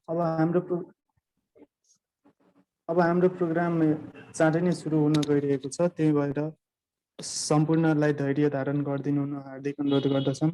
अब हाम्रो प्रोग्राम चाँडै नै सुरु हुन गइरहेको छ, त्यही भएर सम्पूर्णलाई धैर्य धारण गरिदिनु हुन हार्दिक अनुरोध गर्दछौँ।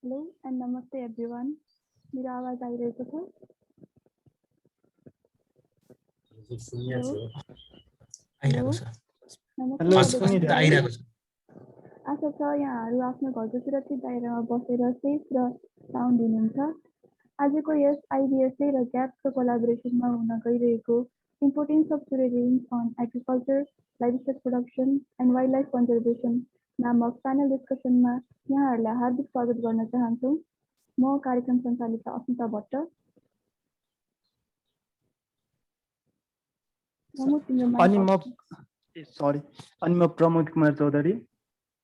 Hello and namaste everyone. मेरा आवाज आइरहेको छ? आशा छ यहाँहरू आफ्नो घरको सुरक्षित दायरामा बसेर सेफ र साउन्ड हुनुहुन्छ। आजको यस आइबिएसए र ग्याप्सको कोलाबोरेसनमा हुन गइरहेको importance of Chure range on agriculture, livestock production and wildlife conservation नामक प्यानल डिस्कसनमा यहाँहरूलाई हार्दिक स्वागत गर्न चाहन्छु। म कार्यक्रम सञ्चालिका अस्मिता भट्ट। अनि म प्रमोद कुमार चौधरी।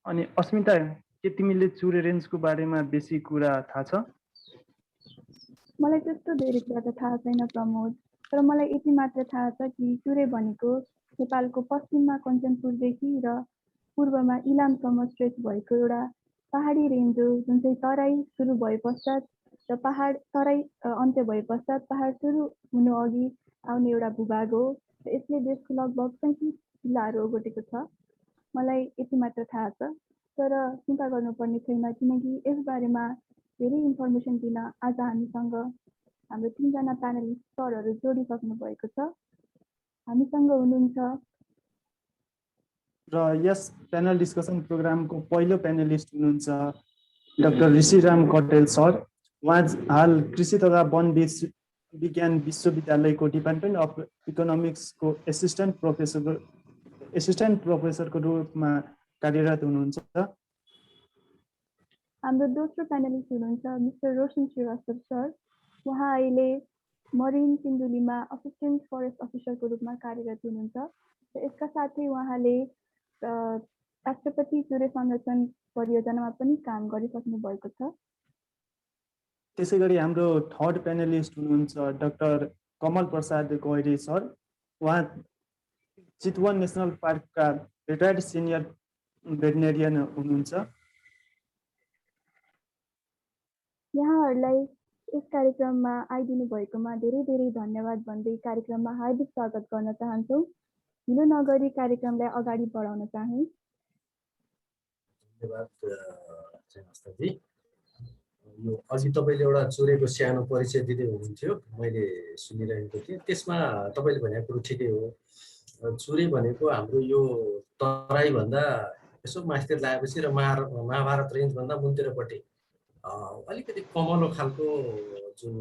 अनि अस्मिता, के तिमीले चुरे रेन्जको बारेमा बेसी कुरा थाहा छ? मलाई त्यस्तो धेरै कुरा त थाहा छैन प्रमोद, तर मलाई यति मात्र थाहा छ कि चुरे भनेको नेपालको पश्चिममा कञ्चनपुरदेखि र पूर्वमा इलामसम्म स्ट्रेच भएको एउटा पहाडी रेन्ज हो, जुन चाहिँ तराई सुरु भए पश्चात र तराई अन्त्य भए पश्चात पहाड सुरु हुनु अघि आउने एउटा भूभाग हो। यसले देशको लगभग 35 जिल्लाहरू ओगटेको छ। मलाई यति मात्र थाहा छ, तर चिन्ता गर्नुपर्ने छैन किनकि यस बारेमा धेरै इन्फर्मेसन दिन आज हामीसँग हाम्रो 3 जना प्यानलिस्ट सरहरू जोडिसक्नु भएको छ। हामीसँग हुनुहुन्छ र यस प्यानल डिस्कसन प्रोग्रामको पहिलो प्यानलिस्ट हुनुहुन्छ डाक्टर ऋषिराम कटेल सर। उहाँ हाल कृषि तथा वन विज्ञान विश्वविद्यालयको डिपार्टमेन्ट अफ इकोनोमिक्सको एसिस्टेन्ट प्रोफेसरको रूपमा कार्यरत हुनुहुन्छ। हाम्रो दोस्रो प्यानलिस्ट हुनुहुन्छ मिस्टर रोशन श्रीवास्तव सर। उहाँ अहिले मरिन सिन्धुलीमा असिस्टेन्ट फरेस्ट अफिसरको रूपमा कार्यरत हुनुहुन्छ। यसका साथै उहाँले राष्ट्रपति चुरे संरक्षण परियोजनामा पनि काम गरिसक्नु भएको छ। त्यसै गरी हाम्रो थर्ड प्यानलिस्ट हुनुहुन्छ डाक्टर कमल प्रसाद गौरी सर। उहाँ चितवन नेसनल पार्कका रिटायर्ड सिनियर भेटनेरियन हुनुहुन्छ। यहाँहरूलाई यस कार्यक्रममा आइदिनु भएकोमा धेरै धेरै धन्यवाद भन्दै कार्यक्रममा हार्दिक स्वागत गर्न चाहन्छु। ढिलो नगरी कार्यक्रमलाई अगाडि बढाउन चाहे। धन्यवाद यो अघि तपाईँले एउटा चुरेको सानो परिचय दिँदै हुनुहुन्थ्यो, मैले सुनिरहेको थिएँ। त्यसमा तपाईँले भनेको कुरो ठिकै हो। चुरे भनेको हाम्रो यो तराईभन्दा यसो माथितिर लागेपछि र महाभारत रेन्जभन्दा मुन्तिरपट्टि अलिकति कमलो खालको जुन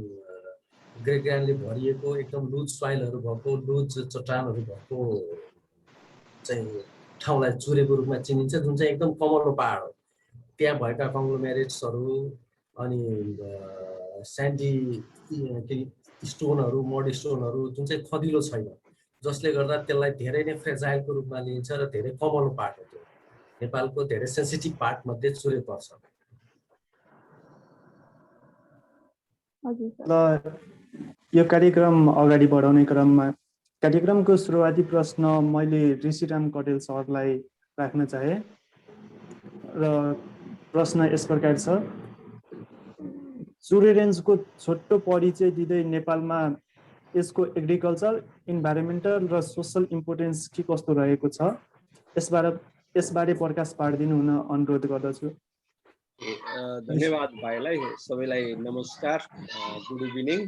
ग्रेग्रानले भरिएको एकदम लुज सोइलहरू भएको, लुज चट्टानहरू भएको चाहिँ ठाउँलाई चुरेको रूपमा चिनिन्छ, जुन चाहिँ एकदम कमलो पहाड हो। त्यहाँ भएका कङ्ग्लोमेरेट्सहरू अनि स्यान्डी स्टोनहरू, मड स्टोनहरू जुन चाहिँ खदिलो छैन, जसले गर्दा त्यसलाई धेरै नै फ्रेजाइलको रूपमा लिइन्छ र धेरै कमलो पार्ट हो। त्यो नेपालको धेरै सेन्सिटिभ पार्ट मध्ये चुरे पर्छ। ल यो कार्यक्रम अगाडि बढाउने क्रममा कार्यक्रमको सुरुवाती प्रश्न मैले ऋषिराम कटेल सरलाई राख्न चाहे र प्रश्न यस प्रकार छ। चुरे रेन्जको छोटो परिचय दिँदै नेपालमा यसको एग्रिकल्चर, इन्भाइरोमेन्टल र सोसल इम्पोर्टेन्स के कस्तो रहेको छ, यसबारे प्रकाश पारिदिनु हुन अनुरोध गर्दछु। धन्यवाद भाइलाई। सबैलाई नमस्कार, गुड इभिनिङ।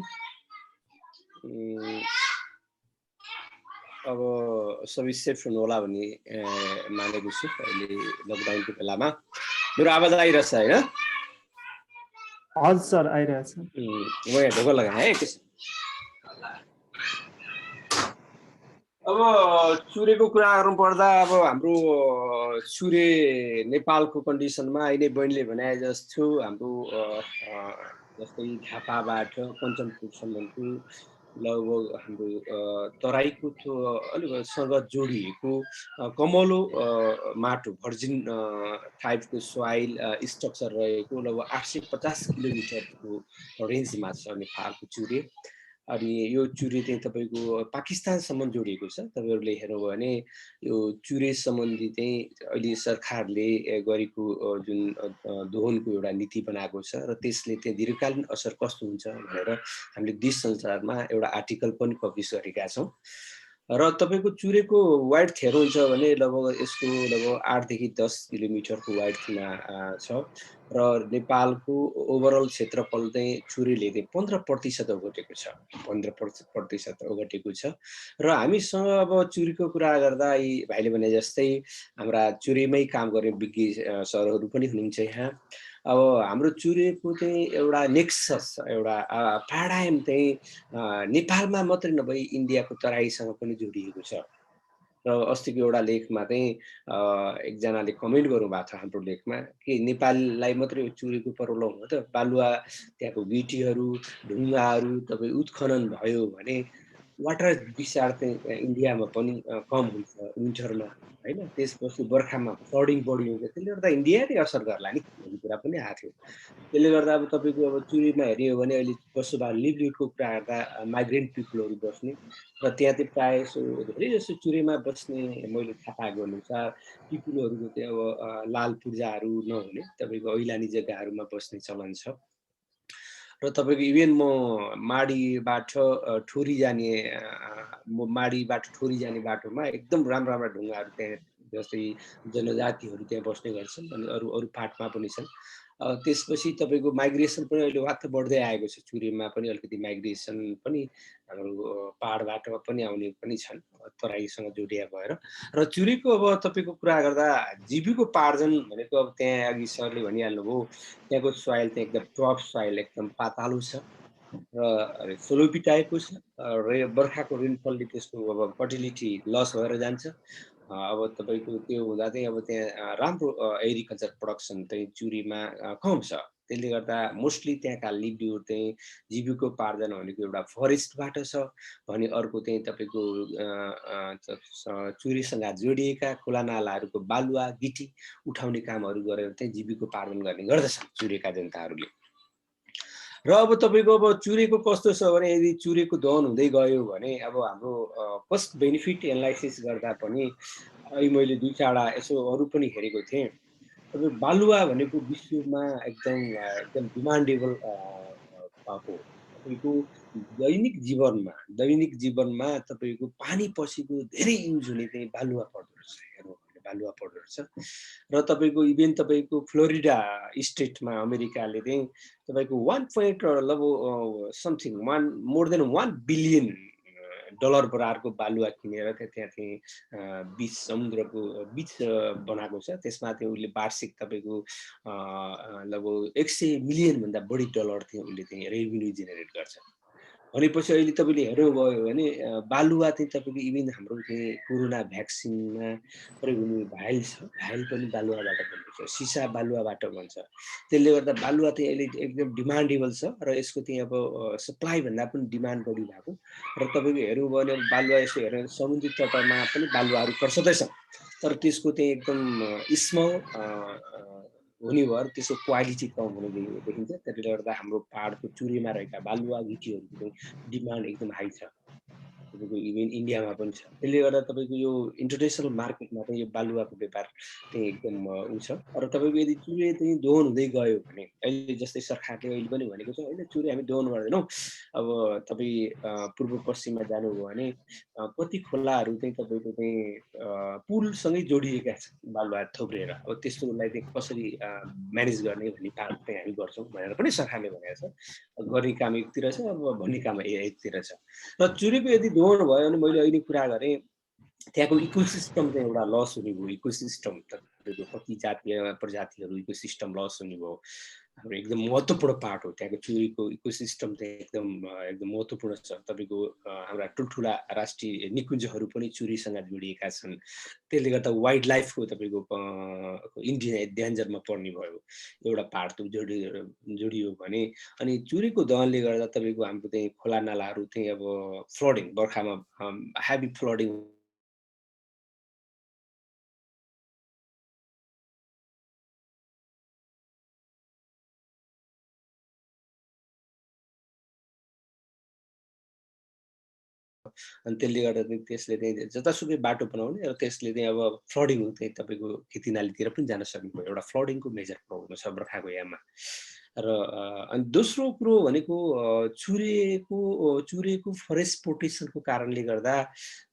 अब सबै सेफ हुनुहोला भन्ने मानेको छु अहिले लकडाउनको बेलामा। मेरो आवाज आइरहेछ होइन? हजुर सर, आइरहेछ। म यहाँ ढोका लगाएँ है एकैछिन। अब चुरेको कुरा गर्नु पर्दा अब हाम्रो चुरे नेपालको कन्डिसनमा अहिले बहिनीले भने जस्तो हाम्रो जस्तै झापाबाट कञ्चनपुरसम्मको लगभग हाम्रो तराईको अलिकसँग जोडिएको कमलो माटो भर्जिन टाइपको सोइल स्ट्रक्चर रहेको लगभग 850 किलोमिटरको रेन्जमा छ नेपालको चुरे। अनि यो चुरे चाहिँ तपाईँको पाकिस्तानसम्म जोडिएको छ। तपाईँहरूले हेर्नुभयो भने यो चुरे सम्बन्धी चाहिँ अहिले सरकारले गरेको जुन दोहनको एउटा नीति बनाएको छ र त्यसले चाहिँ दीर्घकालीन असर कस्तो हुन्छ भनेर हामीले देश संसारमा एउटा आर्टिकल पनि पब्लिस गरेका छौँ। र तपाईँको चुरेको वाइड हेर्नुहुन्छ भने लगभग यसको लगभग 8 देखि 10 किलोमिटरको वाइडमा छ र नेपालको ओभरअल क्षेत्रफल चाहिँ चुरेले चाहिँ 15% ओगटेको छ। 15% ओगटेको छ र हामीसँग अब चुरेको कुरा गर्दा यी भाइले भने जस्तै हाम्रा चुरेमै काम गर्ने विज्ञ सरहरू पनि हुनुहुन्छ यहाँ। अब हाम्रो चुरेको चाहिँ एउटा नेक्सस एउटा प्याराडाइम चाहिँ नेपालमा मात्रै नभई इन्डियाको तराईसँग पनि जोडिएको छ। र अस्तिको एउटा लेखमा चाहिँ एकजनाले कमेन्ट गर्नुभएको छ हाम्रो लेखमा कि नेपाललाई मात्रै चुरेको प्रब्लम हो त, बालुवा त्यहाँको गिटीहरू ढुङ्गाहरू तपाईँ उत्खनन भयो भने वाटर डिस्चार्ज चाहिँ इन्डियामा पनि कम हुन्छ विन्टरमा होइन। त्यसपछि बर्खामा फ्लडिङ बढी हुन्छ, त्यसले गर्दा इन्डियाले असर गर्ला नि भन्ने कुरा पनि आएको थियो। त्यसले गर्दा अब तपाईँको अब चुरेमा हेऱ्यो भने अहिले बसोबास लिभलिहुडको कुरा गर्दा माइग्रेन्ट पिपलहरू बस्ने र त्यहाँ चाहिँ प्रायः जसो धेरै जसो चुरेमा बस्ने मैले थाहा पाएको अनुसार पिपुलहरूको चाहिँ अब लाल पूर्जाहरू नहुने तपाईँको ऐलानी जग्गाहरूमा बस्ने चलन छ। र तपाईँको इभेन म माडीबाट ठोरी जाने बाटोमा एकदम राम्रा ढुङ्गाहरू त्यहाँ जस्तै जनजातिहरू त्यहाँ बस्ने गर्छन् अनि अरू अरू पार्टमा पनि छन्। त्यसपछि तपाईँको माइग्रेसन पनि अहिले वात्त बढ्दै आएको छ। चुरेमा पनि अलिकति माइग्रेसन पनि हाम्रो पाहाडबाट पनि आउने पनि छन् तराईसँग जोडिया भएर। र चुरेको अब तपाईँको कुरा गर्दा जीविकोपार्जन भनेको अब त्यहाँ अघि सरले भनिहाल्नुभयो त्यहाँको सोइल चाहिँ एकदम टफ सोइल एकदम पातालो छ र सोलोपी टाइपको छ र बर्खाको रेनफलले त्यसको अब फर्टिलिटी लस भएर जान्छ। अब तपाईँको त्यो हुँदा चाहिँ अब त्यहाँ राम्रो एग्रिकल्चर प्रोडक्सन चाहिँ चुरेमा कम छ। त्यसले गर्दा मोस्टली त्यहाँका लिभलिहुड चाहिँ जीविकोपार्जन भनेको एउटा फरेस्टबाट छ भने अर्को चाहिँ तपाईँको चुरेसँग जोडिएका खोला नालाहरूको बालुवा गिटी उठाउने कामहरू गरेर चाहिँ जीविकोपार्जन गर्ने गर्दछन् चुरेका जनताहरूले। र अब तपाईँको अब चुरेको कस्तो छ भने यदि चुरेको दहन हुँदै गयो भने अब हाम्रो कस्ट बेनिफिट एनालाइसिस गर्दा पनि अहिले मैले 2-4 यसो अरू पनि हेरेको थिएँ। अब बालुवा भनेको विश्वमा एकदम डिमान्डेबल हो। तपाईँको दैनिक जीवनमा तपाईँको पानी पसीको धेरै युज हुने चाहिँ बालुवा पर्दो रहेछ। हेर्नु बालुवा पर्दो रहेछ र तपाईँको इभेन तपाईँको फ्लोरिडा स्टेटमा अमेरिकाले चाहिँ तपाईँको मोर देन 1 बिलियन डलर बराबरको बालुवा किनेर त्यहाँ चाहिँ बिच समुद्रको बिच बनाएको छ। त्यसमा चाहिँ उसले वार्षिक तपाईँको लगभग 100 मिलियन भन्दा बढी डलर चाहिँ उसले चाहिँ रेभिन्यू जेनेरेट गर्छ। भनेपछि अहिले तपाईँले हेर्नुभयो भने बालुवा चाहिँ तपाईँको इभेन हाम्रो चाहिँ कोरोना भ्याक्सिनमा प्रयोग हुने भाइल छ, भाइल पनि बालुवाबाट बन्छ, सिसा बालुवाबाट बन्छ। त्यसले गर्दा बालुवा चाहिँ अहिले एकदम डिमान्डेबल छ र यसको चाहिँ अब सप्लाई भन्दा पनि डिमान्ड बढी भएको र तपाईँको हेर्नुभयो भने बालुवा यसो हेरेर समुद्री तटमा पनि बालुवाहरू पर्छदैछन् तर त्यसको चाहिँ एकदम स्मल हुने भएर त्यसको क्वालिटी कम हुने देखिन्छ। त्यसले गर्दा हाम्रो पहाडको चुरेमा रहेका बालुवा गिटीहरूको चाहिँ डिमान्ड एकदम हाई छ, तपाईँको इभेन इन्डियामा पनि छ। त्यसले गर्दा तपाईँको यो इन्टरनेसनल मार्केटमा चाहिँ यो बालुवाको व्यापार चाहिँ एकदम ऊ छ। र तपाईँको यदि चुरे चाहिँ दोहन हुँदै गयो भने अहिले जस्तै सरकारले अहिले पनि भनेको छ होइन चुरे हामी दोहन गर्दैनौँ। अब तपाईँ पूर्व पश्चिममा जानुभयो भने कति खोलाहरू चाहिँ तपाईँको चाहिँ पुलसँगै जोडिएका छन् बालुवा थोप्रेर। अब त्यस्तोलाई चाहिँ कसरी म्यानेज गर्ने भन्ने काम चाहिँ हामी गर्छौँ भनेर पनि सरकारले भनेको छ। गर्ने काम एकतिर छ, अब भन्ने काम एकतिर छ। र चुरेको यदि दोहन भयो भने मैले अहिले कुरा गरेँ त्यहाँको इकोसिस्टम चाहिँ एउटा लस हुने भयो। इकोसिस्टम तपाईँको कति जातीय प्रजातिहरू इकोसिस्टम लस हुने भयो। हाम्रो एकदम महत्त्वपूर्ण पार्ट हो त्यहाँको चुरीको इकोसिस्टम चाहिँ एकदम महत्त्वपूर्ण छ। तपाईँको हाम्रा ठुल्ठुला राष्ट्रिय निकुञ्जहरू पनि चुरीसँग जोडिएका छन्। त्यसले गर्दा वाइल्ड लाइफको तपाईँको इन्डिया डेन्जरमा पर्ने भयो। एउटा पार्ट त जोडियो भने अनि चुरीको दहनले गर्दा तपाईँको हाम्रो चाहिँ खोला नालाहरू चाहिँ अब फ्लडिङ बर्खामा हेभी फ्लडिङ अनि त्यसले गर्दा चाहिँ त्यसले चाहिँ जतासुकै बाटो बनाउने र त्यसले चाहिँ अब फ्लडिङ चाहिँ तपाईँको खेतीनालीतिर पनि जान सक्ने भयो। एउटा फ्लडिङको मेजर प्रब्लम छ बर्खाको याममा। र अनि दोस्रो कुरो भनेको चुरेको फरेस्ट प्रोटेक्सनको कारणले गर्दा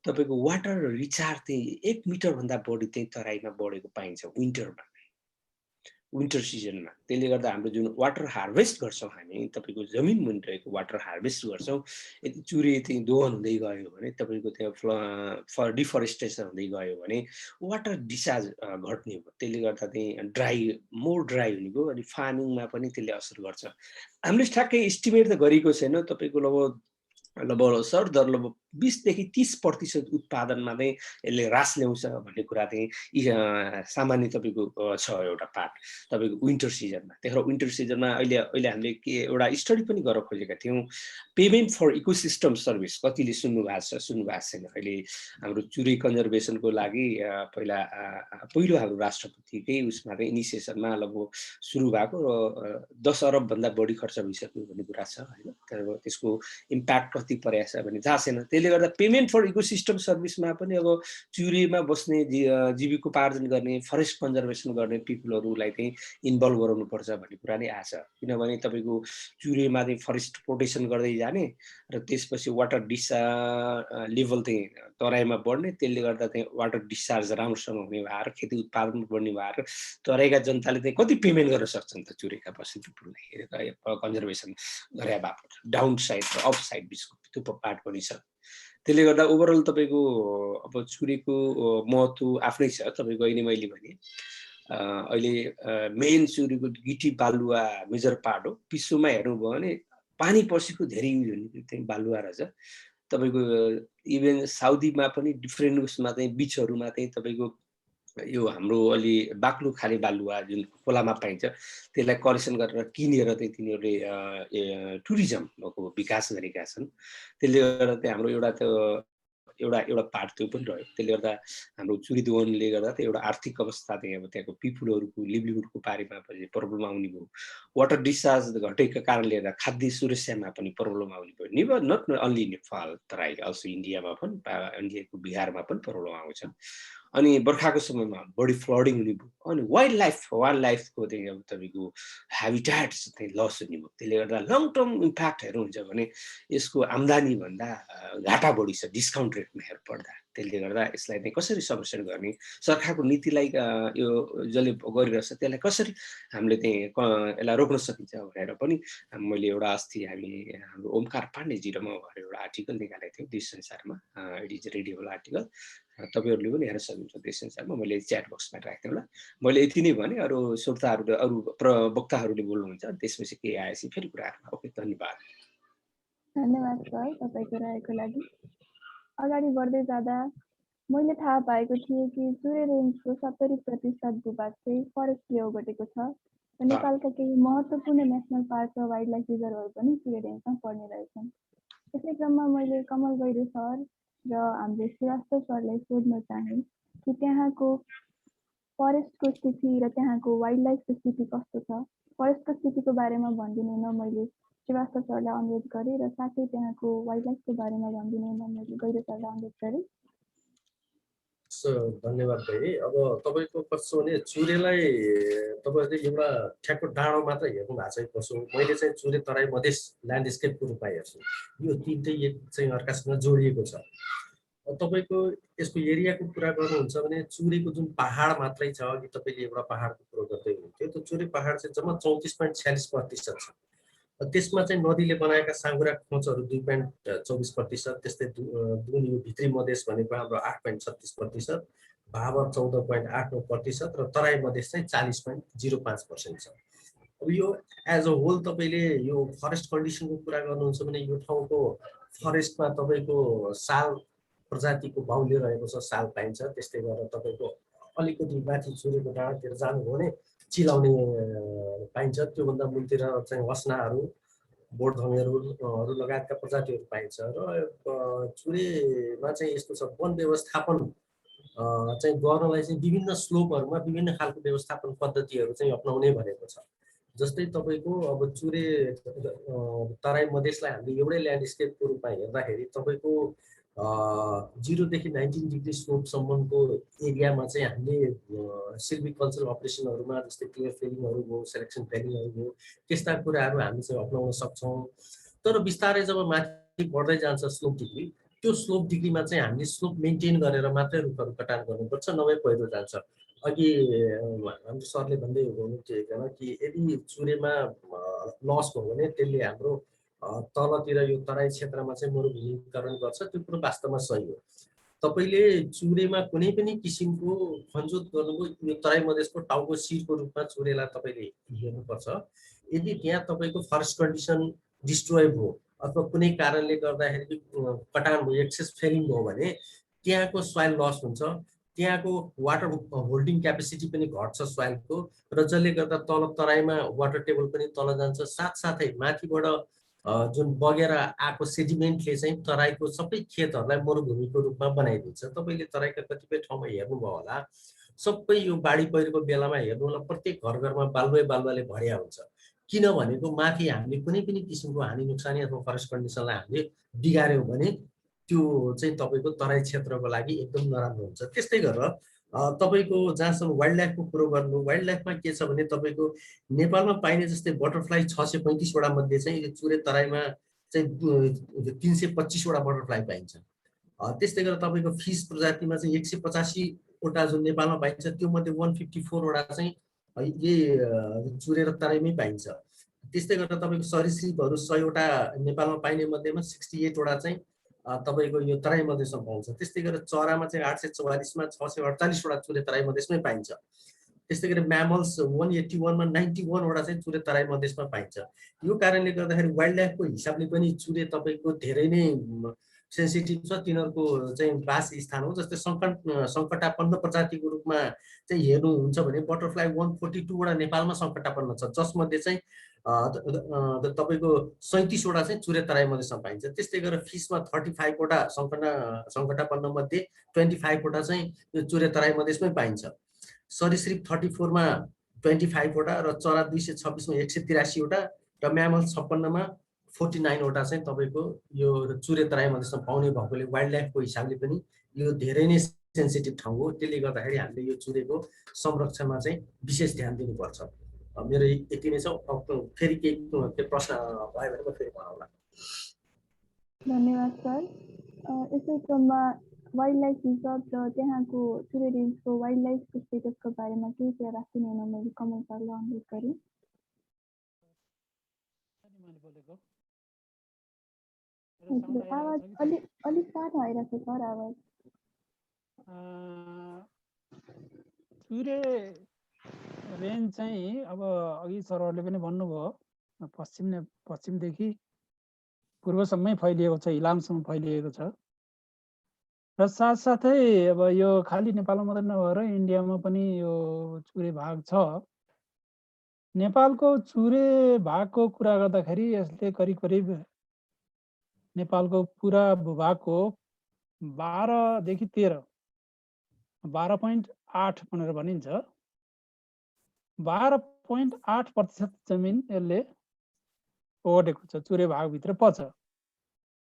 तपाईँको वाटर रिचार्ज चाहिँ 1 मिटरभन्दा बढी चाहिँ तराईमा बढेको पाइन्छ विन्टरमा, विन्टर सिजनमा। त्यसले गर्दा हाम्रो जुन वाटर हार्भेस्ट गर्छौँ हामी तपाईँको जमिन मुनि रहेको वाटर हार्भेस्ट गर्छौँ, यदि चुरे चाहिँ दोहन हुँदै गयो भने तपाईँको त्यहाँ डिफरेस्टेसन हुँदै गयो भने वाटर डिस्चार्ज घट्ने भयो। त्यसले गर्दा चाहिँ मोर ड्राई हुने भयो अनि फार्मिङमा पनि त्यसले असर गर्छ। हामीले ठ्याक्कै इस्टिमेट त गरेको छैन, तपाईँको लगभग सर दर लगभग 20 देखि 30% उत्पादनमा चाहिँ यसले ह्रास ल्याउँछ भन्ने कुरा चाहिँ सामान्य तपाईँको छ एउटा पार्ट तपाईँको विन्टर सिजनमा। त्यही विन्टर सिजनमा अहिले हामीले के एउटा स्टडी पनि गर्न खोजेका थियौँ, पेमेन्ट फर इकोसिस्टम सर्भिस। कतिले सुन्नु भएको छैन। अहिले हाम्रो चुरे कन्जर्भेसनको लागि पहिलो हाम्रो राष्ट्रपतिकै उसमा चाहिँ इनिसिएसनमा लगभग सुरु भएको र 10 अरबभन्दा बढी खर्च भइसक्यो भन्ने कुरा छ होइन। त्यसको इम्प्याक्ट कति परेको छ भने थाहा छैन। त्यसले गर्दा पेमेन्ट फर इकोसिस्टम सर्भिसमा पनि अब चुरेमा बस्ने जीविकोपार्जन गर्ने फरेस्ट कन्जर्भेसन गर्ने पिपुलहरूलाई चाहिँ इन्भल्भ गराउनुपर्छ भन्ने कुरा नै आछ। किनभने तपाईँको चुरेमा चाहिँ फरेस्ट प्रोटेक्सन गर्दै जाने र त्यसपछि वाटर लेभल चाहिँ तराईमा बढ्ने, त्यसले गर्दा चाहिँ वाटर डिस्चार्ज राम्रोसँग हुने भएर खेती उत्पादन बढ्ने भएर तराईका जनताले चाहिँ कति पेमेन्ट गर्न सक्छन् त चुरेका बस्ने पिपुललाई कन्जर्भेसन गरे बापत। डाउन साइड र अप साइड बिचको त्यो पार्ट पनि छ। त्यसले गर्दा ओभरअल तपाईँको अब चुरेको महत्त्व आफ्नै छ। तपाईँको अहिले मैले भने अहिले मेन चुरेको गिटी बालुवा मेजर पार्ट हो। विश्वमा हेर्नुभयो भने पानी पसेको धेरै युज हुने चाहिँ बालुवा रहेछ। तपाईँको इभन साउदीमा पनि डिफ्रेन्ट उसमा चाहिँ बिचहरूमा चाहिँ तपाईँको यो हाम्रो अलि बाक्लो खाने बालुवा जुन खोलामा पाइन्छ त्यसलाई कलेक्सन गरेर किनेर चाहिँ तिनीहरूले टुरिज्मको विकास गरेका छन्। त्यसले गर्दा चाहिँ हाम्रो एउटा पार्ट त्यो पनि रह्यो। त्यसले गर्दा हाम्रो चुरी दोहनले गर्दा चाहिँ एउटा आर्थिक अवस्था चाहिँ अब त्यहाँको पिपुलहरूको लिभलिहुडको बारेमा पनि प्रब्लम आउने भयो। वाटर डिस्चार्ज घटेको कारणले गर्दा खाद्य सुरक्षामा पनि प्रब्लम आउने भयो। Not only Nepal Terai, also इन्डियामा पनि, इन्डियाको बिहारमा पनि प्रब्लम आउँछ। अनि बर्खाको समयमा बढी फ्लडिङ हुने भयो। अनि वाइल्ड लाइफको चाहिँ अब तपाईँको ह्याबिट्याट चाहिँ लस हुने भयो। त्यसले गर्दा लङ टर्म इम्प्याक्टहरू हुन्छ भने यसको आम्दानी भन्दा घाटा बढी छ डिस्काउन्ट रेटमा हेर्नुपर्दा। त्यसले गर्दा यसलाई चाहिँ कसरी संरक्षण गर्ने, सरकारको नीतिलाई यो जसले गरिरहेछ त्यसलाई कसरी हामीले चाहिँ यसलाई रोक्न सकिन्छ भनेर पनि मैले एउटा अस्ति हाम्रो ओमकार पाण्डेजी र म भएर एउटा आर्टिकल निकालेको थियौँ देश संसारमा। इट इज रेडिएबल आर्टिकल, तपाईँहरूले पनि हेर्न सक्नुहुन्छ देश संसारमा। मैले च्याट बक्समा राखेको थिएँ होला। मैले यति नै भने, अरू श्रोताहरूले अरू वक्ताहरूले बोल्नुहुन्छ, त्यसपछि केही आएपछि फेरि कुराहरूमा। ओके, धन्यवाद। धन्यवाद सर तपाईँको रायको लागि। अगाडि बढ्दै जाँदा मैले थाहा पाएको थिएँ कि चुरे रेन्जको 70% भूभाग चाहिँ फरेस्टले ओगटेको छ र नेपालका केही महत्त्वपूर्ण नेसनल पार्क र वाइल्ड लाइफ रिजर्भहरू पनि चुरे रेन्जमा पर्ने रहेछन्। यसै क्रममा मैले कमल गैरे सर र हाम्रो श्रीवास्तव सरलाई सोध्न चाहेँ कि त्यहाँको फरेस्टको स्थिति र त्यहाँको वाइल्ड लाइफको स्थिति कस्तो छ। फरेस्टको स्थितिको बारेमा भनिदिनु न मैले श्रीवास्तव सरलाई अनुरोध गरेँ र साथै त्यहाँको वाइल्ड लाइफको बारेमा भनिदिनु न मैले गैरे सरलाई अनुरोध गरेँ। धन्यवाद भाइ। अब तपाईँको कस्तो भने चुरेलाई तपाईँहरूले एउटा ठ्याक्क डाँडो मात्र हेर्नु भएको छ कसो। मैले चाहिँ चुरे तराई मधेस ल्यान्डस्केपको रूपमा हेर्छु। यो तिनटै एक चाहिँ अर्कासँग जोडिएको छ। तपाईँको यसको एरियाको कुरा गर्नुहुन्छ भने चुरेको जुन पहाड मात्रै छ, अघि तपाईँले एउटा पहाडको कुरो गर्दै हुनुहुन्थ्यो, त्यो चुरे पहाड चाहिँ जम्मा 34.46% छ। त्यसमा चाहिँ नदीले बनाएका साँघुरा खोजहरू 2.24%, त्यस्तै दुन यो भित्री मधेस भनेको हाम्रो 8.36%, भावर 14.89% र तराई मधेस चाहिँ 40.05% छ। अब यो एज अ होल तपाईँले यो फरेस्ट कन्डिसनको कुरा गर्नुहुन्छ भने यो ठाउँको फरेस्टमा तपाईँको साल प्रजातिको बाहुल्य रहेको छ, साल पाइन्छ। त्यस्तै गरेर तपाईँको अलिकति माथि चुरेको डाँडातिर जानुभयो भने चिलाउने पाइन्छ, त्योभन्दा मुलतिर चाहिँ हस्नाहरू, बोटधङ्गेहरू लगायतका प्रजातिहरू पाइन्छ। र चुरेमा चाहिँ यस्तो छ, वन व्यवस्थापन चाहिँ गर्नलाई चाहिँ विभिन्न स्लोपहरूमा विभिन्न खालको व्यवस्थापन पद्धतिहरू चाहिँ अपनाउने भनेको छ। जस्तै तपाईँको अब चुरे तराई मधेसलाई हामीले एउटै ल्यान्डस्केपको रूपमा हेर्दाखेरि तपाईँको 0 देखि 19 डिग्री स्लोपसम्मको एरियामा चाहिँ हामीले सिल्भिकल्चरल अपरेसनहरूमा जस्तै क्लियर फेलिङहरू भयो, सेलेक्सन फेलिङहरू भयो, त्यस्ता कुराहरू हामी चाहिँ अपनाउन सक्छौँ। तर बिस्तारै जब माथि बढ्दै जान्छ स्लोप डिग्री, त्यो स्लोप डिग्रीमा चाहिँ हामीले स्लोप मेन्टेन गरेर मात्रै रुखहरू कटान गर्नुपर्छ, नभए पहिरो जान्छ। अघि हाम्रो सरले भन्दै हुनुहुन्थ्यो एकजना कि यदि चुरेमा लस भयो भने त्यसले हाम्रो तलतिर यो तराई क्षेत्रमा चाहिँ मरुभूमिकरण गर्छ, त्यो कुरो वास्तवमा सही हो। तपाईँले चुरेमा कुनै पनि किसिमको खनजोत गर्नुभयो, यो तराई मधेसको टाउको शिरको रूपमा चुरेलाई तपाईँले हेर्नुपर्छ। यदि त्यहाँ तपाईँको फरेस्ट कन्डिसन डिस्ट्रोय भयो अथवा कुनै कारणले गर्दाखेरि कटान भयो, एक्सेस फेलिङ भयो भने त्यहाँको सोइल लस हुन्छ, त्यहाँको वाटर होल्डिङ क्यापेसिटी पनि घट्छ सोइलको, र जसले गर्दा तल तराईमा वाटर टेबल पनि तल जान्छ। साथसाथै माथिबाट जुन बगेर आएको सेडिमेन्टले चाहिँ तराईको सबै खेतहरूलाई मरुभूमिको रूपमा बनाइदिन्छ। तपाईँले तराईका कतिपय ठाउँमा हेर्नुभयो होला, सबै यो बाढी पहिरोको बेलामा हेर्नु होला, प्रत्येक घर घरमा बालुवाले भरिया हुन्छ। किन भनेको माथि हामीले कुनै पनि किसिमको हानि नोक्सानी अथवा फरेस्ट कन्डिसनलाई हामीले बिगार्यौँ भने त्यो चाहिँ तपाईँको तराई क्षेत्रको लागि एकदम नराम्रो हुन्छ। त्यस्तै गरेर तपाईँको जहाँसम्म वाइल्ड लाइफको कुरो गर्नु, वाइल्ड लाइफमा के छ भने तपाईँको नेपालमा पाइने जस्तै बटरफ्लाई 635 वटा मध्ये चाहिँ चुरे तराईमा चाहिँ 325 वटा बटरफ्लाई पाइन्छ। त्यस्तै गरेर तपाईँको फिस प्रजातिमा चाहिँ 185 वटा जुन नेपालमा पाइन्छ, त्यो मध्ये 154 वटा चाहिँ यही चुरे र तराईमै पाइन्छ। त्यस्तै गरेर तपाईँको सरीसृपहरू 100 वटा नेपालमा पाइने मध्येमा 68 वटा चाहिँ तपाईँको यो तराई मधेसमा पाउँछ। त्यस्तै गरेर चरामा चाहिँ 844 मा 648 वटा चुरे तराई मधेसमै पाइन्छ। त्यस्तै गरी म्यामल्स 181 मा 91 वटा चाहिँ चुरे तराई मधेसमा पाइन्छ। यो कारणले गर्दाखेरि वाइल्ड लाइफको हिसाबले पनि चुरे तपाईँको धेरै नै सेन्सिटिभ छ, तिनीहरूको चाहिँ बास स्थान हो। जस्तै सङ्कटापन्न प्रजातिको रूपमा चाहिँ हेर्नुहुन्छ भने बटरफ्लाई 142 वटा नेपालमा सङ्कटापन्न छ, जसमध्ये चाहिँ तपाईँको 37 वटा चाहिँ चुरे तराई मधेसमा पाइन्छ। त्यस्तै गरेर फिसमा 35 वटा सङ्कटापन्न मध्ये 25 वटा चाहिँ यो चुरे तराई मधेसमै पाइन्छ। सरीसृप 34 मा 25 वटा र चरा 226 मा 183 वटा र म्यामल 56 मा 49 वटा चाहिँ तपाईँको यो चुरे तराई मधेसमा पाउने भएकोले वाइल्ड लाइफको हिसाबले पनि यो धेरै नै सेन्सिटिभ ठाउँ हो। त्यसले गर्दाखेरि हामीले यो चुरेको संरक्षणमा चाहिँ विशेष ध्यान दिनुपर्छ। मेरो यति नै छ। फेरि केही प्रश्न भयो भने म फेरि भनौँला। धन्यवाद सर। यसै क्रममा वाइल्ड लाइफ रिजर्भ र त्यहाँको चुरे रेन्जको वाइल्ड लाइफको स्टेटसको बारेमा केही कुरा राखिदिनु हुन मैले कमल सरलाई अनुरोध गरेँ। आवाज अलिक सानो आइरहेको छ सर आवाज। चुरे रेन्ज चाहिँ अब अघि सरहरूले पनि भन्नुभयो, पश्चिमदेखि पूर्वसम्मै फैलिएको छ, इलामसम्म फैलिएको छ। र साथसाथै अब यो खालि नेपालमा मात्रै नभएर इन्डियामा पनि यो चुरे भाग छ। नेपालको चुरे भागको कुरा गर्दाखेरि यसले करिब नेपालको पुरा भूभागको 12 देखि 13 12.8 भनेर भनिन्छ। 12.8% जमिन यसले ओगटेको छ, चुरे भागभित्र पर्छ।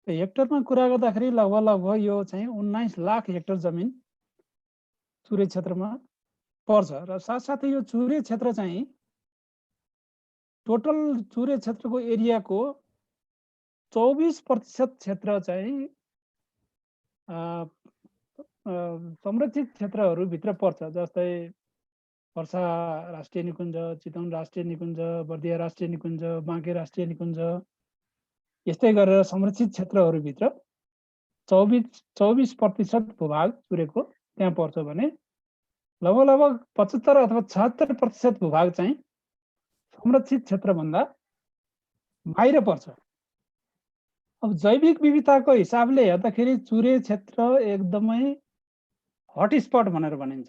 हेक्टरमा कुरा गर्दाखेरि लगभग यो चाहिँ 19 लाख हेक्टर जमिन चुरे क्षेत्रमा पर्छ। र साथसाथै यो चुरे क्षेत्र चाहिँ टोटल चुरे क्षेत्रको एरियाको 24% क्षेत्र चाहिँ संरक्षित क्षेत्रहरूभित्र पर्छ। जस्तै पर्सा राष्ट्रिय निकुञ्ज, चितवन राष्ट्रिय निकुञ्ज, बर्दिया राष्ट्रिय निकुञ्ज, बाँके राष्ट्रिय निकुञ्ज, यस्तै गरेर संरक्षित क्षेत्रहरूभित्र 24% भूभाग चुरेको त्यहाँ पर्छ भने लगभग 75 अथवा 76% भूभाग चाहिँ संरक्षित क्षेत्रभन्दा बाहिर पर्छ। अब जैविक विविधताको हिसाबले हेर्दाखेरि चुरे क्षेत्र एकदमै हटस्पट भनेर भनिन्छ।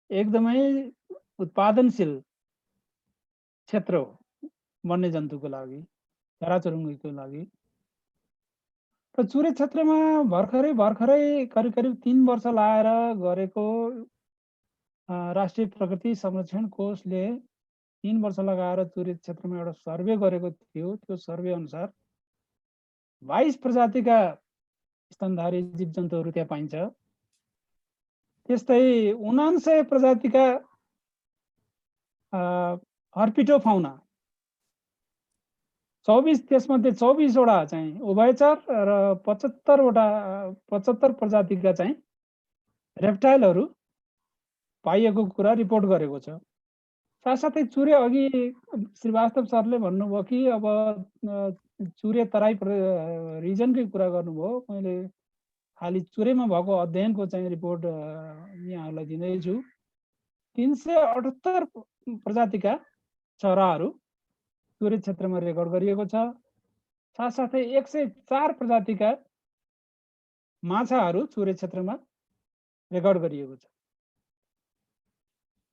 एकदमै उत्पादनशील क्षेत्र हो वन्यजन्तुको लागि, चराचुरुङ्गीको लागि। र चुरे क्षेत्रमा भर्खरै करिब 3 वर्ष लाएर गरेको राष्ट्रिय प्रकृति संरक्षण कोषले 3 वर्ष लगाएर चुरे क्षेत्रमा एउटा सर्वे गरेको थियो। त्यो सर्वे अनुसार 22 प्रजातिका स्तनधारी जीवजन्तुहरू त्यहाँ पाइन्छ। त्यस्तै 79 प्रजातिका हर्पिटोफाउना, 24 त्यसमध्ये 24 वटा चाहिँ उभयचर र 75 प्रजातिका चाहिँ रेप्टाइलहरू पाइएको कुरा रिपोर्ट गरेको छ। साथसाथै चुरे अघि श्रीवास्तव सरले भन्नुभयो कि अब चुरे तराई रिजनकै कुरा गर्नुभयो। मैले खालि चुरेमा भएको अध्ययनको चाहिँ रिपोर्ट यहाँहरूलाई दिँदैछु। 378 प्रजातिका चराहरू चुरे क्षेत्रमा रेकर्ड गरिएको छ। साथसाथै 104 प्रजातिका माछाहरू चुरे क्षेत्रमा रेकर्ड गरिएको छ।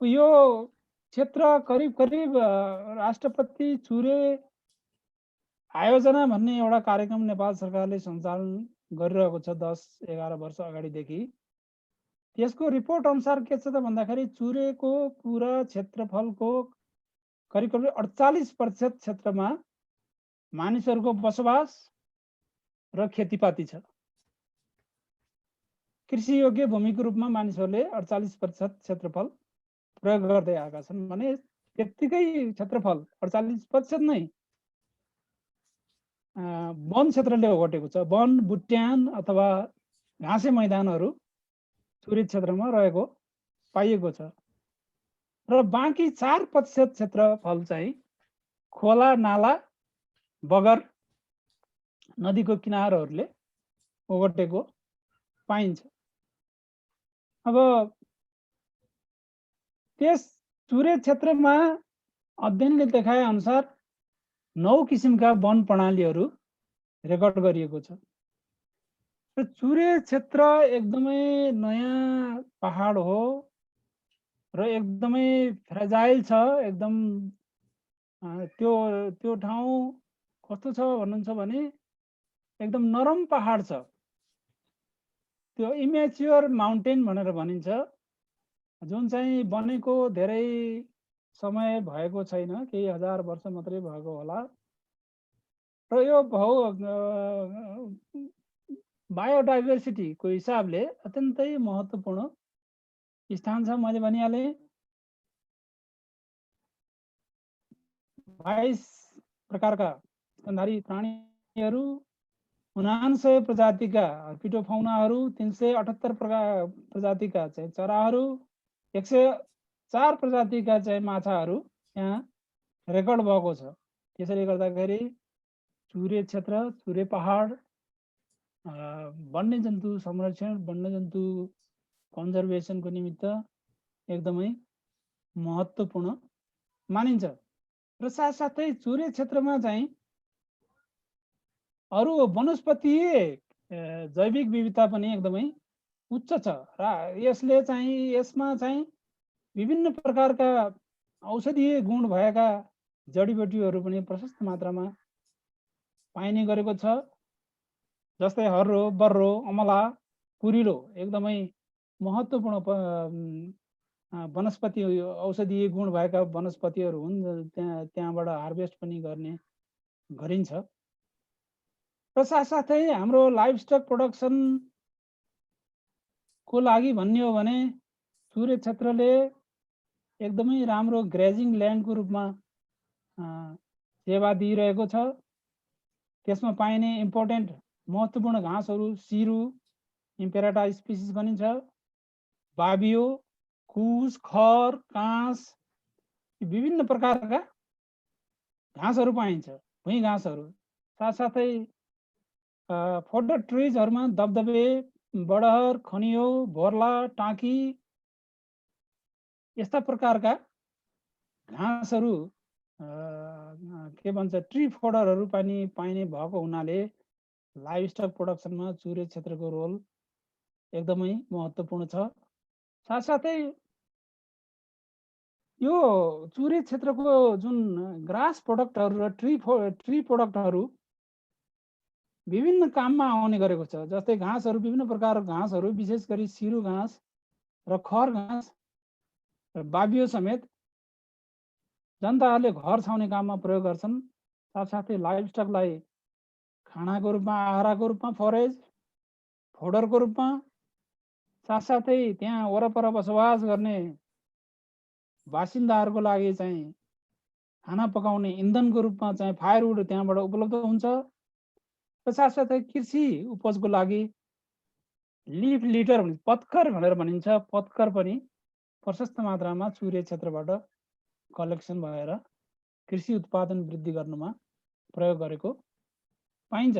यो क्षेत्र करिब राष्ट्रपति चुरे आयोजना भन्ने एउटा कार्यक्रम नेपाल सरकारले सञ्चालन गरिरहेको छ 10-11 वर्ष अगाडिदेखि। त्यसको रिपोर्ट अनुसार के छ त भन्दाखेरि चुरेको पुरा क्षेत्रफलको करिब 48% क्षेत्रमा मानिसहरूको बसोबास र खेतीपाती छ। कृषि योग्य भूमिको रूपमा मानिसहरूले 48% क्षेत्रफल प्रयोग गर्दै आएका छन् भने त्यतिकै क्षेत्रफल 48% नै वन क्षेत्रले ओगटेको छ। वन, बुट्यान अथवा घाँसे मैदानहरू चुरे क्षेत्रमा रहेको पाइएको छ र बाँकी 4% क्षेत्रफल चाहिँ खोला, नाला, बगर, नदीको किनारहरूले ओगटेको पाइन्छ। अब त्यस चुरे क्षेत्रमा अध्ययनले देखाए अनुसार 9 किसिमका वन प्रणालीहरू रेकर्ड गरिएको छ। र चुरे क्षेत्र एकदमै नयाँ पहाड हो र एकदमै फ्रेजाइल छ। एकदम त्यो ठाउँ कस्तो छ भन्नुहुन्छ भने एकदम नरम पहाड छ। त्यो इमेच्योर माउन्टेन भनेर भनिन्छ, जुन चाहिँ बनेको धेरै समय भएको छैन, केही हजार वर्ष मात्रै भएको होला। र यो बायोडाइभर्सिटीको हिसाबले अत्यन्तै महत्त्वपूर्ण स्थान छ। मैले भनिहालेँ 22 प्रकारका स्तनधारी प्राणीहरू, 79 प्रजातिका हर्पिटोफाउनाहरू, 378 प्रजातिका चाहिँ चराहरू, 104 प्रजातिका चाहिँ माछाहरू यहाँ रेकर्ड भएको छ। त्यसैले गर्दाखेरि चुरे क्षेत्र, चुरे पहाड वन्यजन्तु संरक्षण, वन्यजन्तु कन्जर्भेसनको निमित्त एकदमै महत्त्वपूर्ण मानिन्छ। र साथसाथै चुरे क्षेत्रमा चाहिँ अरू वनस्पतीय जैविक विविधता पनि एकदमै उच्च छ र यसमा चाहिँ विभिन्न प्रकारका औषधीय गुण भएका जडीबुटीहरू पनि प्रशस्त मात्रामा पाइने गरेको छ। जस्तै हर्रो, बर्रो, अमला, कुरिलो एकदमै महत्त्वपूर्ण वनस्पति औषधीय गुण भएका वनस्पतिहरू हुन्। त्यहाँबाट हार्भेस्ट पनि गरिन्छ। र साथसाथै हाम्रो लाइभस्टक प्रोडक्सनको लागि भन्ने हो भने चुरे क्षेत्रले एकदमै राम्रो ग्रेजिङ ल्यान्डको रूपमा सेवा दिइरहेको छ। त्यसमा पाइने इम्पोर्टेन्ट महत्त्वपूर्ण घाँसहरू सिरु, इम्पेराटा स्पिसिस भनिन्छ, बाबियो, कुस, खर, काँस, विभिन्न प्रकारका घाँसहरू पाइन्छ, भुइँ घाँसहरू। साथसाथै फोडर ट्रिजहरूमा दबदबे, बडहर, खनियो, भोर्ला, टाँकी यस्ता प्रकारका घाँसहरू के भन्छ ट्री फोडरहरू पनि पाइने भएको हुनाले लाइभ स्टक प्रोडक्सनमा चुरे क्षेत्रको रोल एकदमै महत्त्वपूर्ण छ। साथसाथै यो चुरे क्षेत्रको जुन ग्रास प्रोडक्टहरू र ट्री प्रोडक्टहरू विभिन्न काममा आउने गरेको छ। जस्तै घाँसहरू, विभिन्न प्रकारका घाँसहरू, विशेष गरी सिरु घाँस र खर घाँस र बाबियो समेत जनताहरूले घर छाउने काममा प्रयोग गर्छन्। साथसाथै लाइभ स्टकलाई खानाको रूपमा, आहाराको रूपमा, फरेज, फोडरको रूपमा, साथसाथै त्यहाँ वरपर बसोबास गर्ने बासिन्दाहरूको लागि चाहिँ खाना पकाउने इन्धनको रूपमा चाहिँ फायरवुड त्यहाँबाट उपलब्ध हुन्छ। र साथसाथै कृषि उपजको लागि लिफ लिटर, पत्कर भनेर भनिन्छ, पत्कर पनि प्रशस्त मात्रामा चुरे क्षेत्रबाट कलेक्सन भएर कृषि उत्पादन वृद्धि गर्नुमा प्रयोग गरेको पाइन्छ।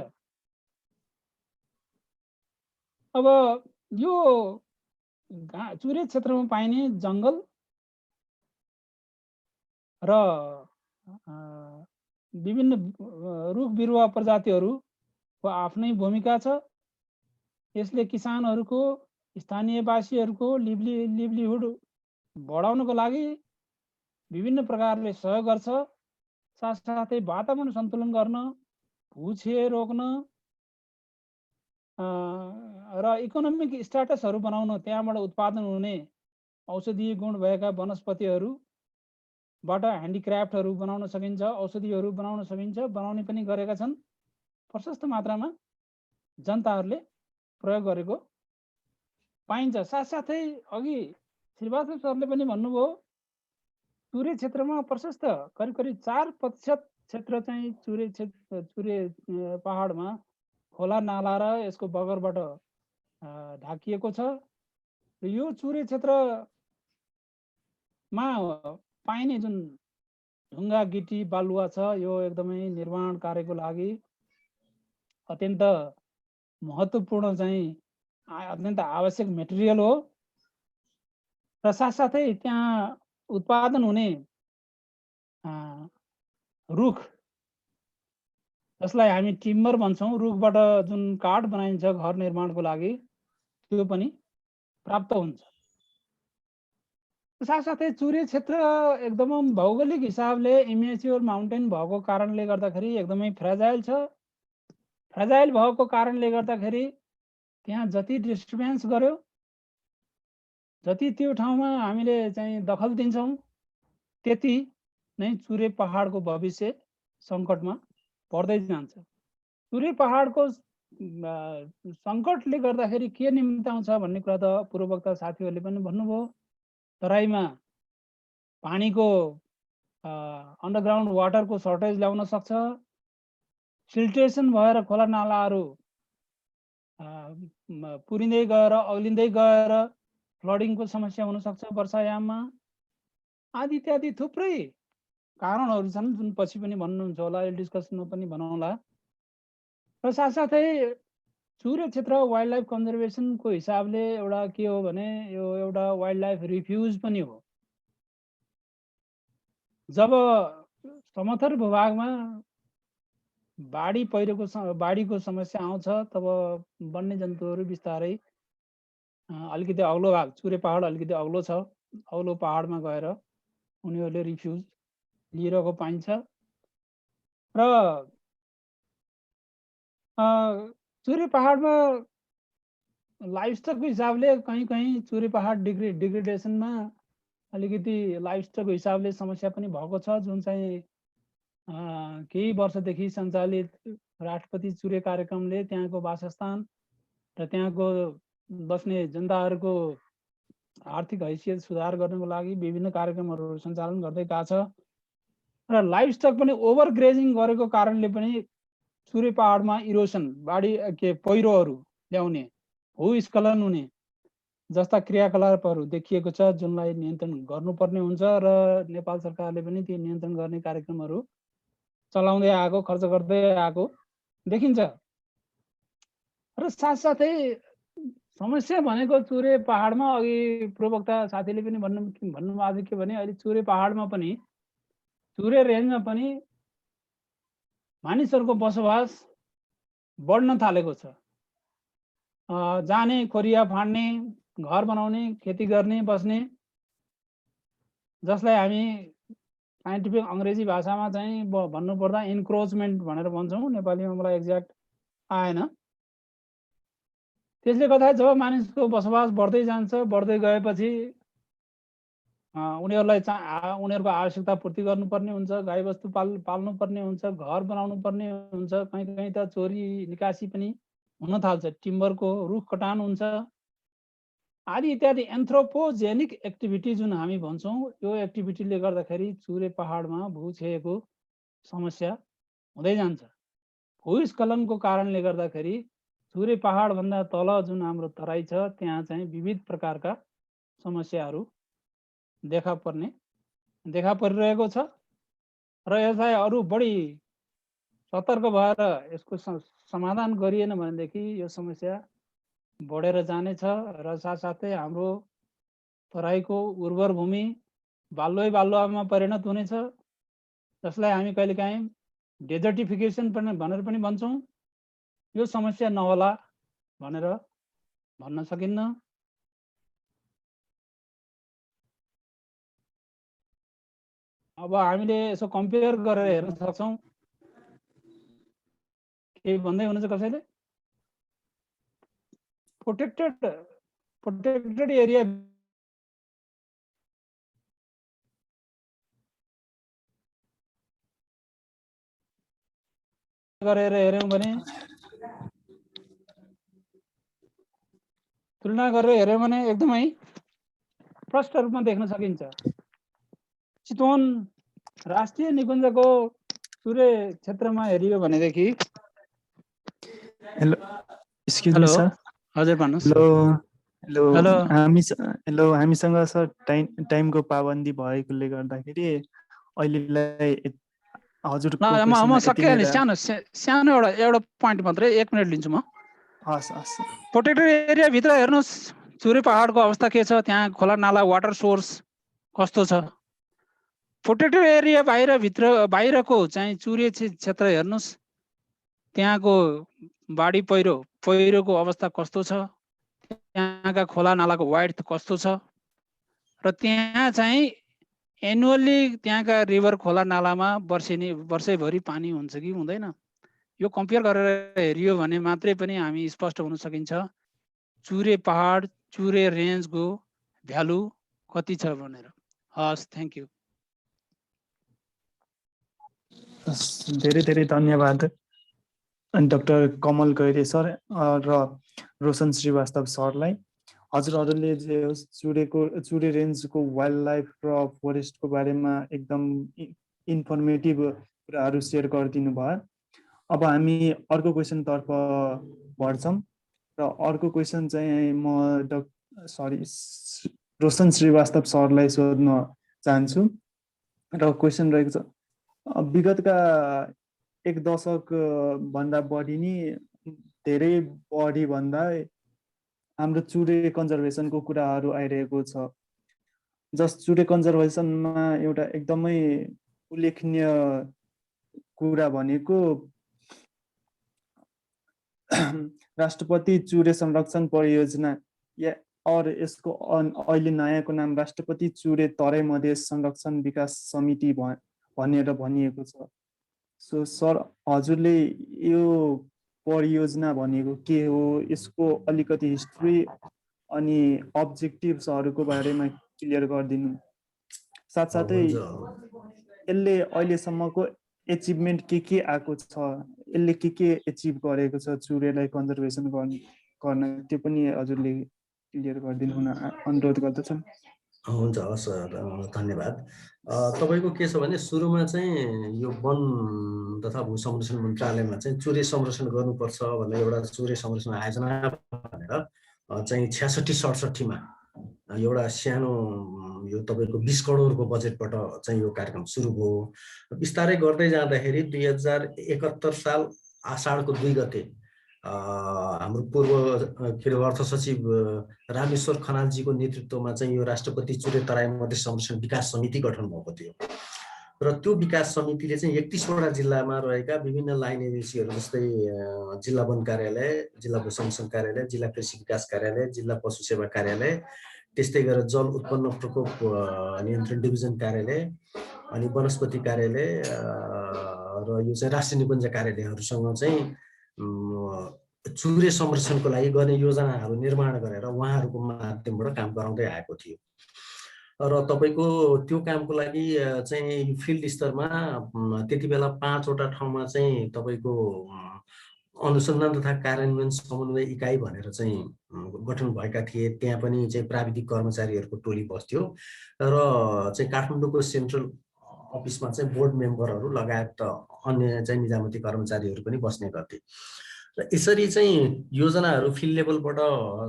अब यो चुरे क्षेत्रमा पाइने जङ्गल र विभिन्न रुख बिरुवा प्रजातिहरूको आफ्नै भूमिका छ। यसले किसानहरूको, स्थानीयवासीहरूको लिभलिहुड बढाउनको लागि विभिन्न प्रकारले सहयोग गर्छ। साथसाथै वातावरण सन्तुलन गर्न, भूक्षय रोक्न र इकोनोमिक स्ट्याटसहरू बनाउन, त्यहाँबाट उत्पादन हुने औषधीय गुण भएका वनस्पतिहरूबाट ह्यान्डिक्राफ्टहरू बनाउन सकिन्छ, औषधिहरू बनाउन सकिन्छ, बनाउने पनि गरेका छन्। प्रशस्त मात्रामा जनताहरूले प्रयोग गरेको पाइन्छ। साथसाथै अघि श्रीवास्तव सरले पनि भन्नुभयो, चुरे क्षेत्रमा प्रशस्त करिब 4% क्षेत्र चाहिँ चुरे पहाडमा खोला नाला र यसको बगरबाट ढाकिएको छ। यो चुरे क्षेत्रमा पाइने जुन ढुङ्गा, गिटी, बालुवा छ, यो एकदमै निर्माण कार्यको लागि अत्यन्त महत्त्वपूर्ण चाहिँ अत्यन्त आवश्यक मेटेरियल हो। र साथसाथै त्यहाँ उत्पादन हुने रुख, जसलाई हामी टिम्बर भन्छौँ, रुखबाट जुन काठ बनाइन्छ घर निर्माणको लागि, त्यो पनि प्राप्त हुन्छ। साथसाथै चुरे क्षेत्र एकदमै भौगोलिक हिसाबले इमेच्योर माउन्टेन भएको कारणले गर्दाखेरि एकदमै फ्रेजाइल छ। फ्रेजाइल भएको कारणले गर्दाखेरि त्यहाँ जति डिस्टर्बेन्स गर्यो, जति त्यो ठाउँमा हामीले चाहिँ दखल दिन्छौँ, त्यति नै चुरे पहाडको भविष्य सङ्कटमा पर्दै जान्छ। चुरे पहाडको सङ्कटले गर्दाखेरि के निम्ति आउँछ भन्ने कुरा त पूर्ववक्ता साथीहरूले पनि भन्नुभयो। तराईमा पानीको अन्डरग्राउन्ड वाटरको सर्टेज ल्याउन सक्छ। फिल्ट्रेसन भएर खोला नालाहरू पुरिँदै गएर, अग्लिँदै गएर फ्लडिङको समस्या हुनसक्छ वर्षायाममा, आदि इत्यादि थुप्रै कारणहरू छन्, जुन पछि पनि भन्नुहुन्छ होला, यो डिस्कसनमा पनि भनौँला। र साथसाथै चुरे क्षेत्र वाइल्ड लाइफ कन्जर्भेसनको हिसाबले एउटा के हो भने, यो एउटा वाइल्ड लाइफ रिफ्युज पनि हो। जब समथर भूभागमा बाढीको समस्या आउँछ, तब वन्यजन्तुहरू बिस्तारै अलिकति अग्लो भाग, चुरे पहाड अलिकति अग्लो छ, अग्लो पहाडमा गएर उनीहरूले रिफ्युज लिइरहेको पाइन्छ। र चुरे पहाडमा लाइभस्टकको हिसाबले कहीँ चुरे पहाड डिग्रेडेसनमा अलिकति लाइभस्टकको हिसाबले समस्या पनि भएको छ, जुन चाहिँ केही वर्षदेखि सञ्चालित राष्ट्रपति चुरे कार्यक्रमले त्यहाँको वासस्थान र त्यहाँको बस्ने जनताहरूको आर्थिक हैसियत सुधार गर्नको लागि विभिन्न कार्यक्रमहरू सञ्चालन गर्दै गएको छ। र लाइभस्टक पनि ओभर ग्रेजिङ गरेको कारणले पनि चुरे पहाडमा इरोसन, बाढी पहिरोहरू ल्याउने, भूस्खलन हुने जस्ता क्रियाकलापहरू देखिएको छ जुनलाई नियन्त्रण गर्नुपर्ने हुन्छ र नेपाल सरकारले पनि ती नियन्त्रण गर्ने कार्यक्रमहरू चलाउँदै आएको खर्च गर्दै आएको देखिन्छ। र साथसाथै समस्या भनेको चुरे पहाडमा अघि पूर्ववक्ता साथीले पनि भन्नु आज के भने अहिले चुरे पहाडमा पनि चुरे रेन्जमा पनि मानिसहरूको बसोबास बढ्न थालेको छ। जाने खोरिया फाड्ने, घर बनाउने, खेती गर्ने, बस्ने, जसलाई हामी साइन्टिफिक अङ्ग्रेजी भाषामा चाहिँ भन्नुपर्दा इन्क्रोचमेन्ट भनेर भन्छौँ, नेपालीमा मलाई एक्ज्याक्ट आएन। त्यसले गर्दा जब मानिसको बसोबास बढ्दै जान्छ, बढ्दै गएपछि उनीहरूको आवश्यकता पूर्ति गर्नुपर्ने हुन्छ, गाईबस्तु पाल्नुपर्ने हुन्छ, घर बनाउनु पर्ने हुन्छ, कहीँ त चोरी निकासी पनि हुन थाल्छ, टिम्बरको रुख कटान हुन्छ आदि इत्यादि एन्थ्रोपोजेनिक एक्टिभिटी जुन हामी भन्छौँ, यो एक्टिभिटीले गर्दाखेरि चुरे पहाडमा भूक्षयको समस्या हुँदै जान्छ। भूस्खलनको कारणले गर्दाखेरि चुरे पहाडभन्दा तल जुन हाम्रो तराई छ त्यहाँ चाहिँ विविध प्रकारका समस्याहरू देखा परिरहेको छ र यसलाई अरू बढी सतर्क भएर यसको समाधान गरिएन भनेदेखि यो समस्या बढेर जानेछ र साथसाथै हाम्रो तराईको उर्वर भूमि बालुवामा परिणत हुनेछ, जसलाई हामी कहिलेकाहीँ डेजर्टिफिकेसन भनेर पनि भन्छौँ। यो समस्या नहोला भनेर भन्न सकिन्न। अब हामीले यसो कम्पेयर गरेर हेर्न सक्छौँ। के भन्दै हुनुहुन्छ कसैले? प्रोटेक्टेड एरिया गरेर हेर्यौँ भने तुलना गरेर हेर्यौँ भने एकदमै प्रष्ट रूपमा देख्न सकिन्छ। चितवन राष्ट्रिय निकुञ्जको चुरे क्षेत्रमा हेरियो भनेदेखि हेलो, एक्सक्युज मी सर। हजुर भन्नुहोस्। हेलो, हामीसँग सर टाइमको पाबन्दी भएकोले गर्दाखेरि अहिलेलाई हजुरको म सकिहालेँ। सानो एउटा पोइन्ट मात्रै 1 मिनट लिन्छु म। हस्। प्रोटेक्टेड एरियाभित्र हेर्नुहोस् चुरे पहाडको अवस्था के छ, त्यहाँ खोला नाला वाटर सोर्स कस्तो छ। प्रोटेक्टेड एरिया बाहिरको चाहिँ चुरे क्षेत्र हेर्नुहोस्, त्यहाँको बाढी पहिरोको अवस्था कस्तो छ, त्यहाँका खोला नालाको वाइड कस्तो छ र त्यहाँ चाहिँ एनुअली त्यहाँका रिभर खोला नालामा वर्षैभरि पानी हुन्छ कि हुँदैन, यो कम्पेयर गरेर हेरियो भने मात्रै पनि हामी स्पष्ट हुन सकिन्छ चुरे पहाड चुरे रेन्जको भ्यालु कति छ भनेर। हस्, थ्याङ्क यू। धेरै धन्यवाद डाक्टर कमल गैरे सर र रोशन श्रीवास्तव सरलाई। हजुरहरूले जे चुरे रेन्जको वाइल्ड लाइफ र फरेस्टको बारेमा एकदम इन्फर्मेटिभ कुराहरू सेयर गरिदिनु भयो। अब हामी अर्को क्वेसनतर्फ बढ्छौँ र अर्को क्वेसन चाहिँ म रोशन श्रीवास्तव सरलाई सोध्न चाहन्छु र क्वेसन रहेको छ, विगतका 1 दशक भन्दा बढी नि धेरै बढी भन्दा हाम्रो चुरे कन्जर्भेसनको कुराहरू आइरहेको छ। चुरे कन्जर्भेसनमा एउटा एकदमै उल्लेखनीय कुरा भनेको राष्ट्रपति चुरे संरक्षण परियोजना और यसको अहिले नयाँको नाम राष्ट्रपति चुरे तराई मधेस संरक्षण विकास समिति भनेर भनिएको छ। सो सर, हजुरले यो परियोजना भनेको के हो, यसको अलिकति हिस्ट्री अनि अब्जेक्टिभ्सहरूको बारेमा क्लियर गरिदिनु। साथसाथै यसले अहिलेसम्मको एचिभमेन्ट के आएको छ, यसले के एचिभ गरेको छ चुरेलाई कन्जर्भेसन गर्न, त्यो पनि हजुरले क्लियर गरिदिनु हुन अनुरोध गर्दछौँ। हुन्छ, हस्, धन्यवाद। तपाईँको के छ भने सुरुमा चाहिँ यो वन तथा भू संरक्षण मन्त्रालयमा चाहिँ चुरे संरक्षण गर्नुपर्छ भनेर एउटा चुरे संरक्षण आयोजना भनेर चाहिँ 66-67 मा एउटा सानो यो तपाईको 20 करोडको बजेटबाट चाहिँ यो कार्यक्रम सुरु भयो। बिस्तारै गर्दै जाँदाखेरि 2071 साल आषाढको 2 गते हाम्रो पूर्व अर्थ सचिव रामेश्वर खनालजीको नेतृत्वमा चाहिँ यो राष्ट्रपति चुरे तराई मधेस संरक्षण विकास समिति गठन भएको थियो र त्यो विकास समितिले चाहिँ 31 वटा जिल्लामा रहेका विभिन्न लाइन एजेन्सीहरू जस्तै जिल्ला वन कार्यालय, जिल्ला भू संरक्षण कार्यालय, जिल्ला कृषि विकास कार्यालय, जिल्ला पशु सेवा कार्यालय, त्यस्तै गरेर जल उत्पन्न प्रकोप नियन्त्रण डिभिजन कार्यालय अनि वनस्पति कार्यालय र यो चाहिँ राष्ट्रिय निकुञ्ज कार्यालयहरूसँग चाहिँ चुरे संरक्षणको लागि गर्ने योजनाहरू निर्माण गरेर उहाँहरूको माध्यमबाट काम गराउँदै आएको थियो र तपाईको त्यो कामको लागि चाहिँ फिल्ड स्तरमा त्यति बेला 5 वटा ठाउँमा चाहिँ तपाईको अनुसन्धान तथा कार्यान्वयन समन्वय इकाइ भनेर चाहिँ गठन भएका थिए। त्यहाँ पनि चाहिँ प्राविधिक कर्मचारीहरूको टोली बस्थ्यो र चाहिँ काठमाडौँको सेन्ट्रल अफिसमा चाहिँ बोर्ड मेम्बरहरू लगायत अन्य चाहिँ निजामती कर्मचारीहरू पनि बस्ने गर्थे र यसरी चाहिँ योजनाहरू फिल्ड लेभलबाट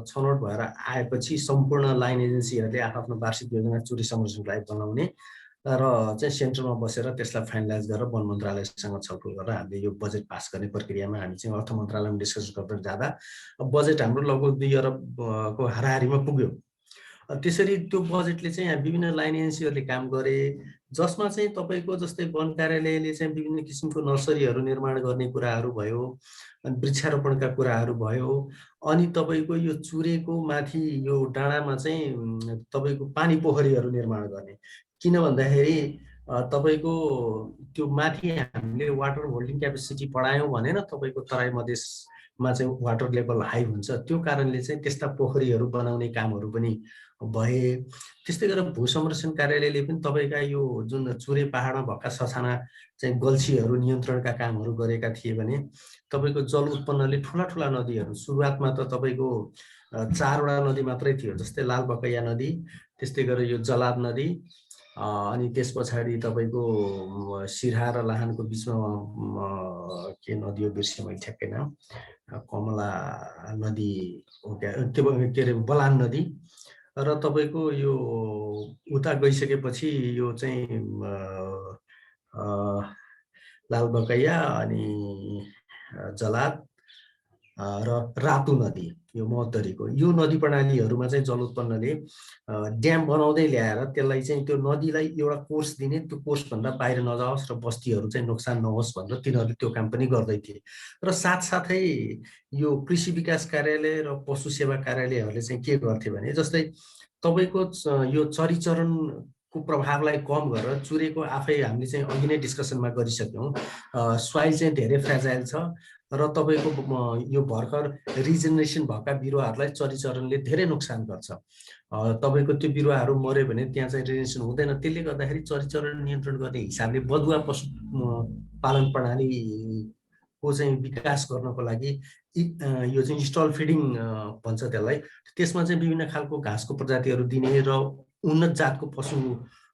छनौट भएर आएपछि सम्पूर्ण लाइन एजेन्सीहरूले आफ्नो वार्षिक योजना चुरे संरक्षणको लागि बनाउने र चाहिँ सेन्टरमा बसेर त्यसलाई फाइनलाइज गरेर वन मन्त्रालयसँग छलफल गरेर हामीले यो बजेट पास गर्ने प्रक्रियामा हामी चाहिँ अर्थ मन्त्रालयमा डिस्कस गर्दै जाँदा बजेट हाम्रो लगभग 2 अरबको हाराहारीमा पुग्यो। त्यसरी त्यो बजेटले चाहिँ विभिन्न लाइन एजेन्सीहरूले काम गरे जसमा चाहिँ तपाईको जस्तै वन कार्यालयले चाहिँ विभिन्न किसिमको नर्सरीहरू निर्माण गर्ने कुराहरू भयो, अनि वृक्षारोपणका कुराहरू भयो, अनि तपाईको यो चुरेको माथि यो डाँडामा चाहिँ तपाईको पानी पोखरीहरू निर्माण गर्ने। किन भन्दाखेरि तपाईको त्यो माथि हामीले वाटर होल्डिङ क्यापेसिटी बढायौं भने न तपाईको तराई मधेसमा चाहिँ वाटर लेभल हाई हुन्छ, त्यो कारणले चाहिँ त्यस्ता पोखरीहरू बनाउने कामहरू पनि भए। त्यस्तै गरेर भू संरक्षण कार्यालयले पनि तपाईका यो जुन चुरे पहाडमा भएका ससाना चाहिँ गल्छीहरू नियन्त्रणका कामहरू गरेका थिए भने तपाईको जल उत्पन्नले ठुला ठुला नदीहरू सुरुवातमा त तपाईको 4 वटा नदी मात्रै थियो जस्तै लालबकैया नदी, त्यस्तै गरेर यो जलाद नदी, अनि त्यस पछाडि तपाईको सिरहा र लाहानको बिचमा के नदी हो बिर्से मैले ठ्याक्कै नाम, कमला नदी के अरे बलान नदी र तपाईको यो उता गइसकेपछि यो चाहिँ लालबकैया अनि जलाद र रातु नदी यो महोत्तरीको यो नदी प्रणालीहरूमा चाहिँ जल उत्पन्नले ड्याम बनाउँदै ल्याएर त्यसलाई चाहिँ त्यो नदीलाई एउटा कोर्स दिने, त्यो कोर्स भन्दा बाहिर नजाओस् र बस्तीहरू चाहिँ नोक्सान नहोस् भनेर तिनीहरूले त्यो काम पनि गर्दै थिए। र साथसाथै यो कृषि विकास कार्यालय र पशु सेवा कार्यालयहरूले चाहिँ के गर्थे भने जस्तै तपाईको यो चरीचरणको प्रभावलाई कम गरेर चुरेको आफै हामीले चाहिँ अघि नै डिस्कसनमा गरिसक्यौँ, सोइल चाहिँ धेरै फ्रेजाइल छ र तपाईको यो भर्खर रिजेनेरेसन भएका बिरुवाहरूलाई चरीचरणले धेरै नोक्सान गर्छ। तपाईको त्यो बिरुवाहरू मर्यो भने त्यहाँ चाहिँ रिजेनेरेसन हुँदैन, त्यसले गर्दाखेरि चरीचरण नियन्त्रण गर्ने हिसाबले बदुवा पशु पालन प्रणालीको चाहिँ विकास गर्नको लागि यो चाहिँ स्टल फिडिङ भन्छ त्यसलाई, त्यसमा चाहिँ विभिन्न खालको घाँसको प्रजातिहरू दिने र उन्नत जातको पशु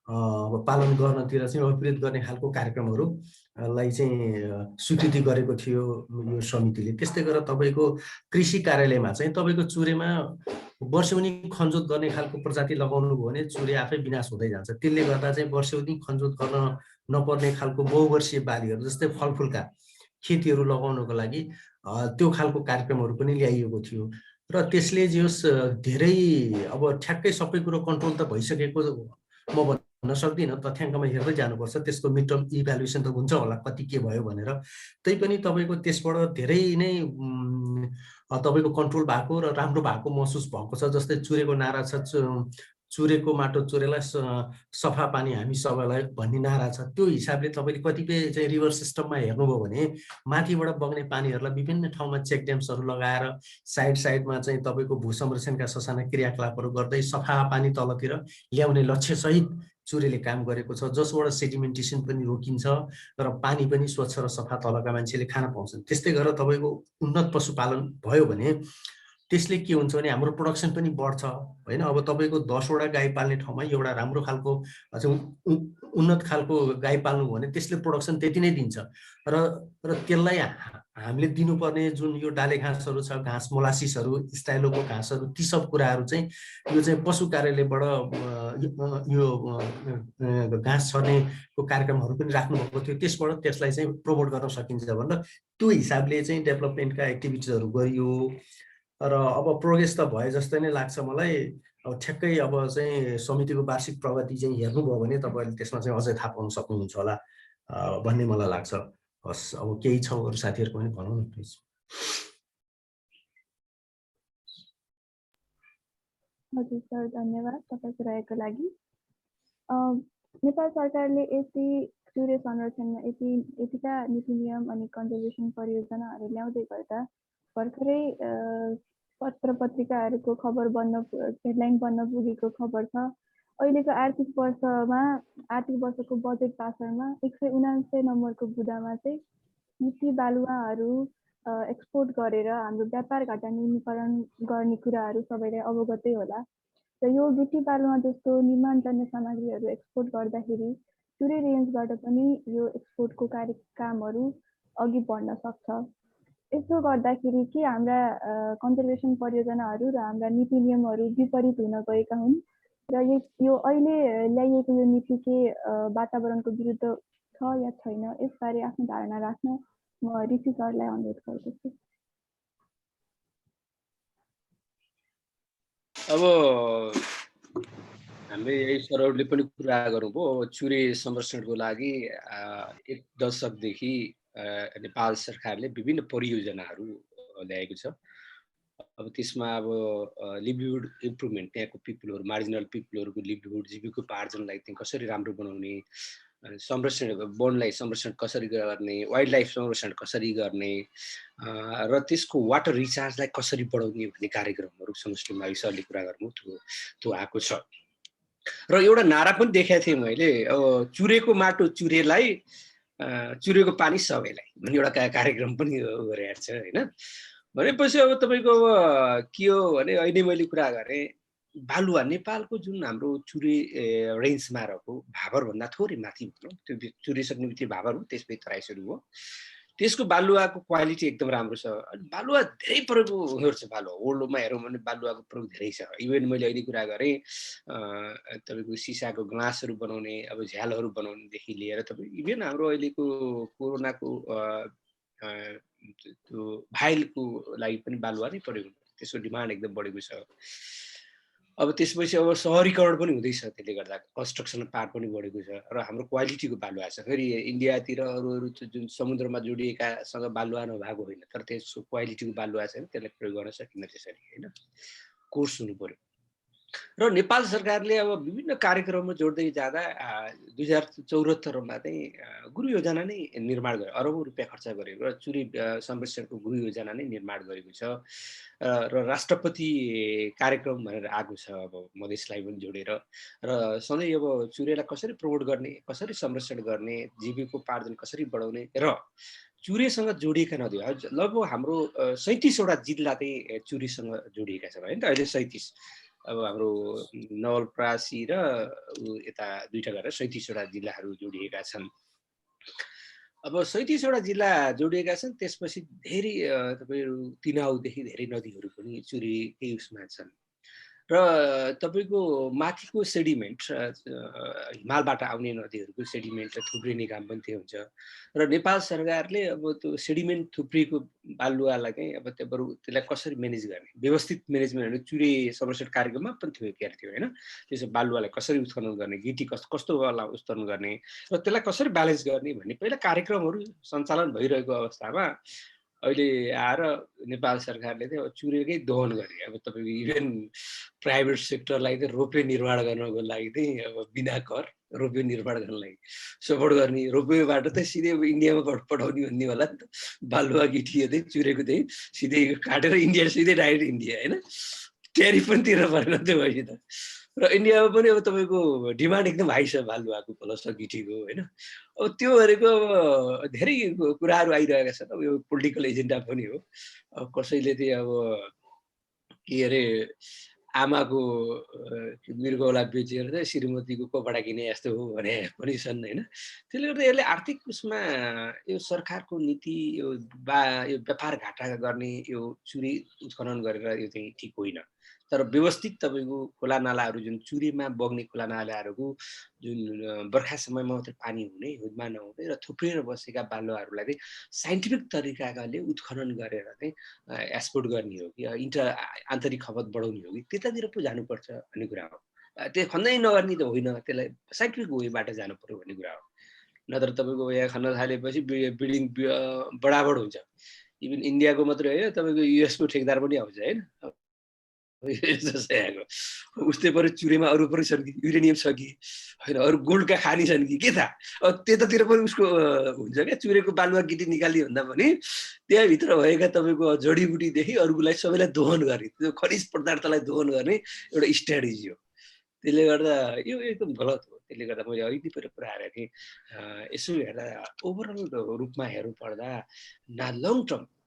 पालन गर्नतिर चाहिँ अभिप्रेत गर्ने खालको कार्यक्रमहरूलाई चाहिँ स्वीकृति गरेको थियो यो समितिले। त्यस्तै गरेर तपाईको कृषि कार्यालयमा चाहिँ तपाईको चुरेमा वर्षौनी खनजोत गर्ने खालको प्रजाति लगाउनु भयो भने चुरे आफै विनाश हुँदै जान्छ। त्यसले गर्दा चाहिँ वर्षौनी खनजोत गर्न नपर्ने खालको बहुवर्षीय बालीहरू जस्तै फलफुलका खेतीहरू लगाउनको लागि त्यो खालको कार्यक्रमहरू पनि ल्याइएको थियो र त्यसले जस धेरै अब ठ्याक्कै सबै कुरो कन्ट्रोल त भइसकेको म भन्न सक्दिनँ, तथ्याङ्कमा हेर्दै जानुपर्छ, त्यसको मिड टर्म इभ्यालुएसन त हुन्छ होला कति के भयो भनेर। तैपनि तपाईको त्यसबाट धेरै नै तपाईको कन्ट्रोल भएको र राम्रो भएको महसुस भएको छ। जस्तै चुरेको नारा छ, चुरेको माटो चुरेलाई सफा पानी हामी सबैलाई भन्ने नारा छ। त्यो हिसाबले तपाईले कतिपय चाहिँ रिभर सिस्टममा हेर्नुभयो भने माथिबाट बग्ने पानीहरूलाई विभिन्न ठाउँमा चेक ड्याम्सहरू लगाएर साइडमा चाहिँ तपाईको भू संरक्षणका ससाना क्रियाकलापहरू गर्दै सफा पानी तलतिर ल्याउने लक्ष्यसहित चुरेले काम गरेको छ, जसबाट सेडिमेन्टेसन पनि रोकिन्छ र पानी पनि स्वच्छ र सफा तलका मान्छेले खान पाउँछन्। त्यस्तै गरेर तपाईको उन्नत पशुपालन भयो भने त्यसले के हुन्छ भने हाम्रो प्रोडक्सन पनि बढ्छ हैन। अब तपाईको 10 वटा गाई पाल्ने ठाउँमा एउटा राम्रो खालको उन्नत खालको गाई पाल्नु भने त्यसले प्रोडक्सन त्यति नै दिन्छ र त्यसलाई हामीले दिनुपर्ने जुन यो डाले घाँसहरू छ, घाँस मोलासिसहरू, स्टाइलोको घाँसहरू, ती सब कुराहरू चाहिँ यो चाहिँ पशु कार्यालयबाट यो घाँस छर्नेको कार्यक्रमहरू पनि राख्नुभएको थियो। त्यसबाट त्यसलाई चाहिँ प्रमोट गर्न सकिन्छ भनेर त्यो हिसाबले चाहिँ डेभलपमेन्टका एक्टिभिटिजहरू गरियो। र अब प्रोग्रेस त भए जस्तै नै लाग्छ मलाई। अब ठ्याक्कै अब चाहिँ समितिको वार्षिक प्रगति चाहिँ हेर्नुभयो भने तपाईँहरूले त्यसमा चाहिँ अझै थाहा पाउन सक्नुहुन्छ होला भन्ने मलाई लाग्छ। हस्, अब केही छ अरू साथीहरूको पनि भनौँ न प्लिज। हजुर सर, धन्यवाद तपाईँको रहेको लागि। नेपाल सरकारले यति सूर्य संरक्षणमा यतिका नीति नियम अनि कन्जर्भेसन परियोजनाहरू ल्याउँदै गर्दा भर्खरै पत्र पत्रिकाहरूको खबर हेडलाइन बन्न पुगेको खबर छ। अहिलेको आर्थिक वर्षको बजेट पासरमा 179 नम्बरको बुदामा चाहिँ मिट्टी बालुवाहरू एक्सपोर्ट गरेर हाम्रो व्यापार घाटा न्यूनीकरण गर्ने कुराहरू सबैलाई अवगतै होला। र यो गिटी बालुवा जस्तो निर्माणजन्य सामग्रीहरू एक्सपोर्ट गर्दाखेरि चुरे रेन्जबाट पनि यो एक्सपोर्टको कामहरू अघि बढ्न सक्छ। यसो गर्दाखेरि के हाम्रा कन्जर्भेसन परियोजनाहरू र हाम्रा नीति नियमहरू विपरीत हुन गएका हुन् र यो अहिले ल्याइएको यो नीति के वातावरणको विरुद्ध छ या छैन, यसबारे आफ्नो धारणा राख्न म ऋषि सरलाई अनुरोध गर्दछु। अब हामीले यही सरहरूले पनि कुरा गर्नुभयो। चुरे संरक्षणको लागि 1 दशकदेखि नेपाल सरकारले विभिन्न परियोजनाहरू ल्याएको छ। अब त्यसमा अब लिभलिहुड इम्प्रुभमेन्ट, त्यहाँको पिपुलहरू, मार्जिनल पिपुलहरूको लिभलिहुड, जीविकोपार्जनलाई चाहिँ कसरी राम्रो बनाउने, संरक्षण, वनलाई संरक्षण कसरी गर्ने, वाइल्ड लाइफ संरक्षण कसरी गर्ने र त्यसको वाटर रिचार्जलाई कसरी बढाउने भन्ने कार्यक्रमहरू समष्टिमा सरले कुरा गर्नु त्यो आएको छ। र एउटा नारा पनि देखाएको थिएँ मैले, अब चुरेको माटो चुरेलाई, चुरेको पानी सबैलाई भन्ने एउटा कार्यक्रम पनि गरिरहेको छ होइन। भनेपछि अब तपाईँको अब के हो भने अहिले मैले कुरा गरेँ, बालुवा नेपालको जुन हाम्रो चुरे रेन्जमा रहेको भाबरभन्दा थोरै माथि भनौँ, त्यो चुरिसक्ने बित्तिकै भाबर हो, त्यसपछि तराई सुरु हो। त्यसको बालुवाको क्वालिटी एकदम राम्रो छ। बालुवा धेरै प्रयोगहरू छ। बालुवा वर्ल्डमा हेरौँ भने बालुवाको प्रयोग धेरै छ। इभन मैले अहिले कुरा गरेँ तपाईँको सिसाको ग्लासहरू बनाउने, अब झ्यालहरू बनाउनेदेखि लिएर तपाईँ इभन हाम्रो अहिलेको कोरोनाको त्यो भाइलको लागि पनि बालुवा नै प्रयोग हुन्छ। त्यसको डिमान्ड एकदम बढेको छ। अब त्यसपछि अब सहरीकरण पनि हुँदैछ, त्यसले गर्दा कन्स्ट्रक्सन पार्ट पनि बढेको छ र हाम्रो क्वालिटीको बालुवा छ। फेरि इन्डियातिर अरू जुन समुद्रमा जोडिएकासँग बालुवा नभएको होइन, तर त्यसको क्वालिटीको बालुवा छ, त्यसलाई प्रयोग गर्न सकिन्न त्यसरी होइन, कोर्स हुनु पर्यो। र नेपाल सरकारले अब विभिन्न कार्यक्रममा जोड्दै जाँदा 2074मा चाहिँ गुरु योजना नै निर्माण गर्यो, अरबौँ रुपियाँ खर्च गरेको र चुरे संरक्षणको गुरु योजना नै निर्माण गरेको छ। र राष्ट्रपति कार्यक्रम भनेर आएको छ अब मधेसलाई पनि जोडेर। र सधैँ अब चुरेलाई कसरी प्रमोट गर्ने, कसरी संरक्षण गर्ने, जीविकोपार्जन कसरी बढाउने र चुरेसँग जोडिएका नदीहरू लगभग हाम्रो 37वटा जिल्ला चाहिँ चुरेसँग जोडिएका छन् होइन त अहिले 37। अब हाम्रो नवलपरासी र यता दुईटा गरेर 37वटा जिल्लाहरू जोडिएका छन्। अब 37वटा जिल्ला जोडिएका छन्। त्यसपछि धेरै तपाईँहरू तिनाउदेखि धेरै नदीहरू पनि चुरेकै उसमा छन्। र तपाईँको माथिको सेडिमेन्ट, हिमालबाट आउने नदीहरूको सेडिमेन्टलाई थुप्रिने काम पनि त्यो हुन्छ। र नेपाल सरकारले अब त्यो सेडिमेन्ट थुप्रिएको बालुवालाई चाहिँ अब त्यो बरु त्यसलाई कसरी म्यानेज गर्ने, व्यवस्थित म्यानेजमेन्टहरू चुरे संरक्षण कार्यक्रममा पनि थियो थियो होइन। त्यसो बालुवालाई कसरी उत्खनन गर्ने, गिटी कस्तो वाला उत्खनन गर्ने र त्यसलाई कसरी ब्यालेन्स गर्ने भन्ने पहिला कार्यक्रमहरू सञ्चालन भइरहेको अवस्थामा अहिले आएर नेपाल सरकारले चाहिँ अब चुरेकै दोहन गरे। अब तपाईँको इभेन प्राइभेट सेक्टरलाई चाहिँ रोपवे निर्माण गर्नको लागि चाहिँ अब बिना कर रोपवे निर्माण गर्नलाई सपोर्ट गर्ने, रोपवेबाट चाहिँ सिधै अब इन्डियामा पठाउने भन्ने होला नि त। बालुवा गिटी चाहिँ चुरेको चाहिँ सिधै काटेर इन्डिया, सिधै डाइरेक्ट इन्डिया होइन, ट्यारिफ पनि तिर्नु परेन त्यो भएपछि त। र इन्डियामा पनि अब तपाईँको डिमान्ड एकदम हाई छ बालुवाको प्लस गिटीको होइन। अब त्यो भनेको अब धेरै कुराहरू आइरहेका छन्। अब यो पोलिटिकल एजेन्डा पनि हो। अब कसैले चाहिँ अब के अरे आमाको मृगौला बेचेर चाहिँ श्रीमतीको कपडा किने जस्तो हो भने पनि छन् होइन। त्यसले गर्दा यसले आर्थिक उसमा यो सरकारको नीति यो व्यापार घाटा गर्ने यो चुरी उत्खनन गरेर यो चाहिँ ठिक होइन। तर व्यवस्थित तपाईँको खोला नालाहरू जुन चुरीमा बग्ने खोला नालाहरूको जुन बर्खा समयमा मात्रै पानी हुने हिउँदमा नहुने र थुप्रिएर बसेका बालुवाहरूलाई चाहिँ साइन्टिफिक तरिकाले उत्खनन गरेर चाहिँ एक्सपोर्ट गर्ने हो कि आन्तरिक खपत बढाउने हो कि त्यतातिर पो जानुपर्छ भन्ने कुरा हो। त्यो खन्दै नगर्ने त होइन, त्यसलाई साइन्टिफिक वेबाट जानु पर्यो भन्ने कुरा हो। नत्र तपाईँको यहाँ खन्न थालेपछि बिल्डिङ बढाबड हुन्छ। इभन इन्डियाको मात्रै होइन, तपाईँको युएसको ठेकदार पनि आउँछ होइन। उस्तै पऱ्यो चुरेमा अरू पनि छन् कि युरेनियम छ कि होइन, अरू गोल्डका खानी छन् कि के थाहा। अब त्यतातिर पनि उसको हुन्छ क्या, चुरेको बालुवा गिटी निकाल्ने भन्दा पनि त्यहाँभित्र भएका तपाईँको जडीबुटीदेखि अरूलाई सबैलाई दोहन गर्ने, त्यो खनिज पदार्थलाई दोहन गर्ने एउटा स्ट्राटेजी हो। त्यसले गर्दा यो एकदम गलत हो। त्यसले गर्दा मैले अघि पनि कुरा गरेको थिएँ, यसो हेर्दा ओभरअल रूपमा हेर्नु पर्दा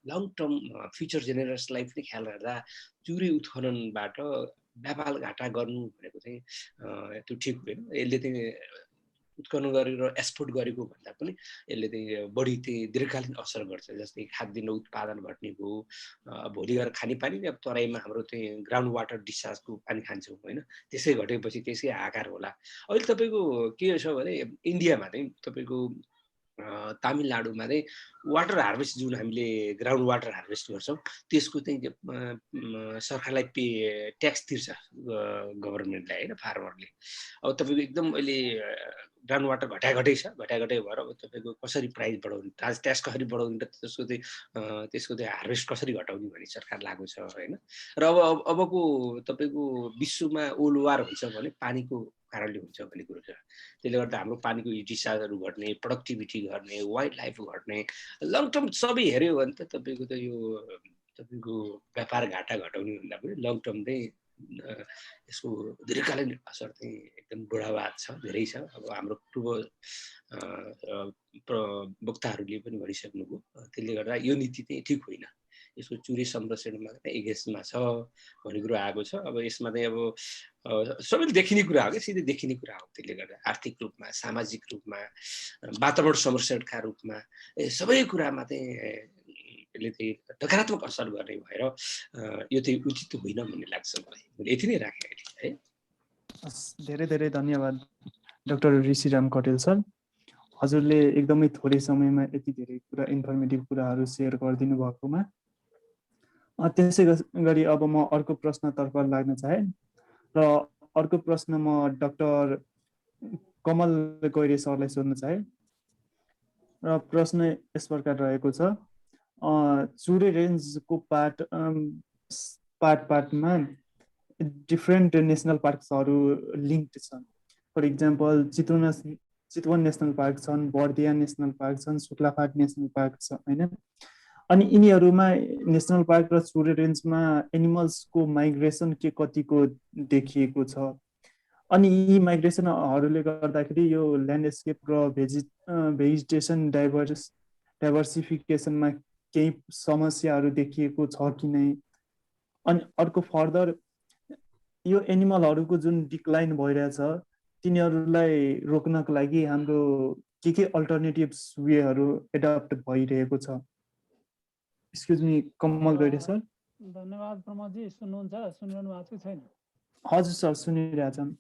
लङ टर्म फ्युचर जेनेरेसनलाई पनि ख्याल राख्दा चुरी उत्खननबाट व्यापार घाटा गर्नु भनेको चाहिँ त्यो ठिक हुँदैन। यसले चाहिँ उत्खनन गरेर एक्सपोर्ट गरेको भन्दा पनि यसले चाहिँ बढी चाहिँ दीर्घकालीन असर गर्छ। जस्तै खाद्यान्न उत्पादन घट्ने भयो, भोलि गएर खानेपानी अब तराईमा हाम्रो चाहिँ ग्राउन्ड वाटर डिस्चार्जको पानी खान्छौँ होइन, त्यसै घटेपछि त्यसै आकार होला। अहिले तपाईँको के छ भने इन्डियामा चाहिँ तपाईँको तामिलनाडुमा चाहिँ वाटर हार्भेस्ट जुन हामीले ग्राउन्ड वाटर हार्भेस्ट गर्छौँ त्यसको चाहिँ सरकारलाई ट्याक्स तिर्छ गभर्मेन्टलाई होइन, फार्मरले। अब तपाईँको एकदम अहिले ग्राउन्ड वाटर घटाइ छ, घटाइ भएर अब तपाईँको कसरी प्राइस बढाउने, ट्याक्स कसरी बढाउने र त्यसको चाहिँ हार्भेस्ट कसरी घटाउने भन्ने सरकार लागु छ होइन। र अबको तपाईँको विश्वमा ओलवार हुन्छ भने पानीको कारणले हुन्छ भन्ने कुरो छ। त्यसले गर्दा हाम्रो पानीको डिस्चार्जहरू घट्ने, प्रोडक्टिभिटी घट्ने, वाइल्ड लाइफ घट्ने, लङ टर्म सबै हेऱ्यो भने त तपाईँको त यो तपाईँको व्यापार घाटा घटाउने भन्दा पनि लङ टर्म चाहिँ यसको दीर्घकालीन असर चाहिँ एकदम बुढावाद छ, धेरै छ। अब हाम्रो पूर्व वक्ताहरूले पनि भनिसक्नुभयो। त्यसले गर्दा यो नीति चाहिँ ठिक होइन, यसको चुरी संरक्षणमा एगेन्स्टमा छ भन्ने कुरो आएको छ। अब यसमा चाहिँ अब सबैले देखिने कुरा हो कि, सिधै देखिने कुरा हो। त्यसले गर्दा आर्थिक रूपमा, सामाजिक रूपमा, वातावरण संरक्षणका रूपमा सबै कुरामा चाहिँ यसले चाहिँ नकारात्मक असर गर्ने भएर यो चाहिँ उचित होइन भन्ने लाग्छ मलाई। मैले यति नै राखेँ अहिले है। धेरै धेरै धन्यवाद डाक्टर ऋषिराम कटेल सर। हजुरले एकदमै थोरै समयमा यति धेरै कुरा इन्फर्मेटिभ कुराहरू सेयर गरिदिनु भएकोमा। त्यसै गरी अब म अर्को प्रश्नतर्फ लाग्न चाहे र अर्को प्रश्न म डाक्टर कमल गैरे सरलाई सोध्न चाहे र प्रश्न यस प्रकार रहेको छ। चुरे रेन्जको पार्टमा डिफ्रेन्ट नेसनल पार्क्सहरू लिङ्क्ड छन्। For example Chitwan national park छन्, बर्दिया नेसनल पार्क छन्, शुक्लाफाट नेसनल पार्क छ होइन। अनि यिनीहरूमा नेसनल पार्क र चुरे रेन्जमा एनिमल्सको माइग्रेसन के कतिको देखिएको छ। अनि यी माइग्रेसनहरूले गर्दाखेरि यो ल्यान्डस्केप र भेजिटेसन डाइभर्सिफिकेसनमा केही समस्याहरू देखिएको छ कि नै। अनि अर्को फर्दर यो एनिमलहरूको जुन डिक्लाइन भइरहेछ तिनीहरूलाई रोक्नको लागि हाम्रो के अल्टरनेटिभ्स वेहरू एडप्ट भइरहेको छ। एक्सक्युज मी कमल गैरे सर। धन्यवाद प्रमोदजी। सुन्नुहुन्छ, सुनिरहनु भएको छ छैन? हजुर सर सुनिरहेछन्।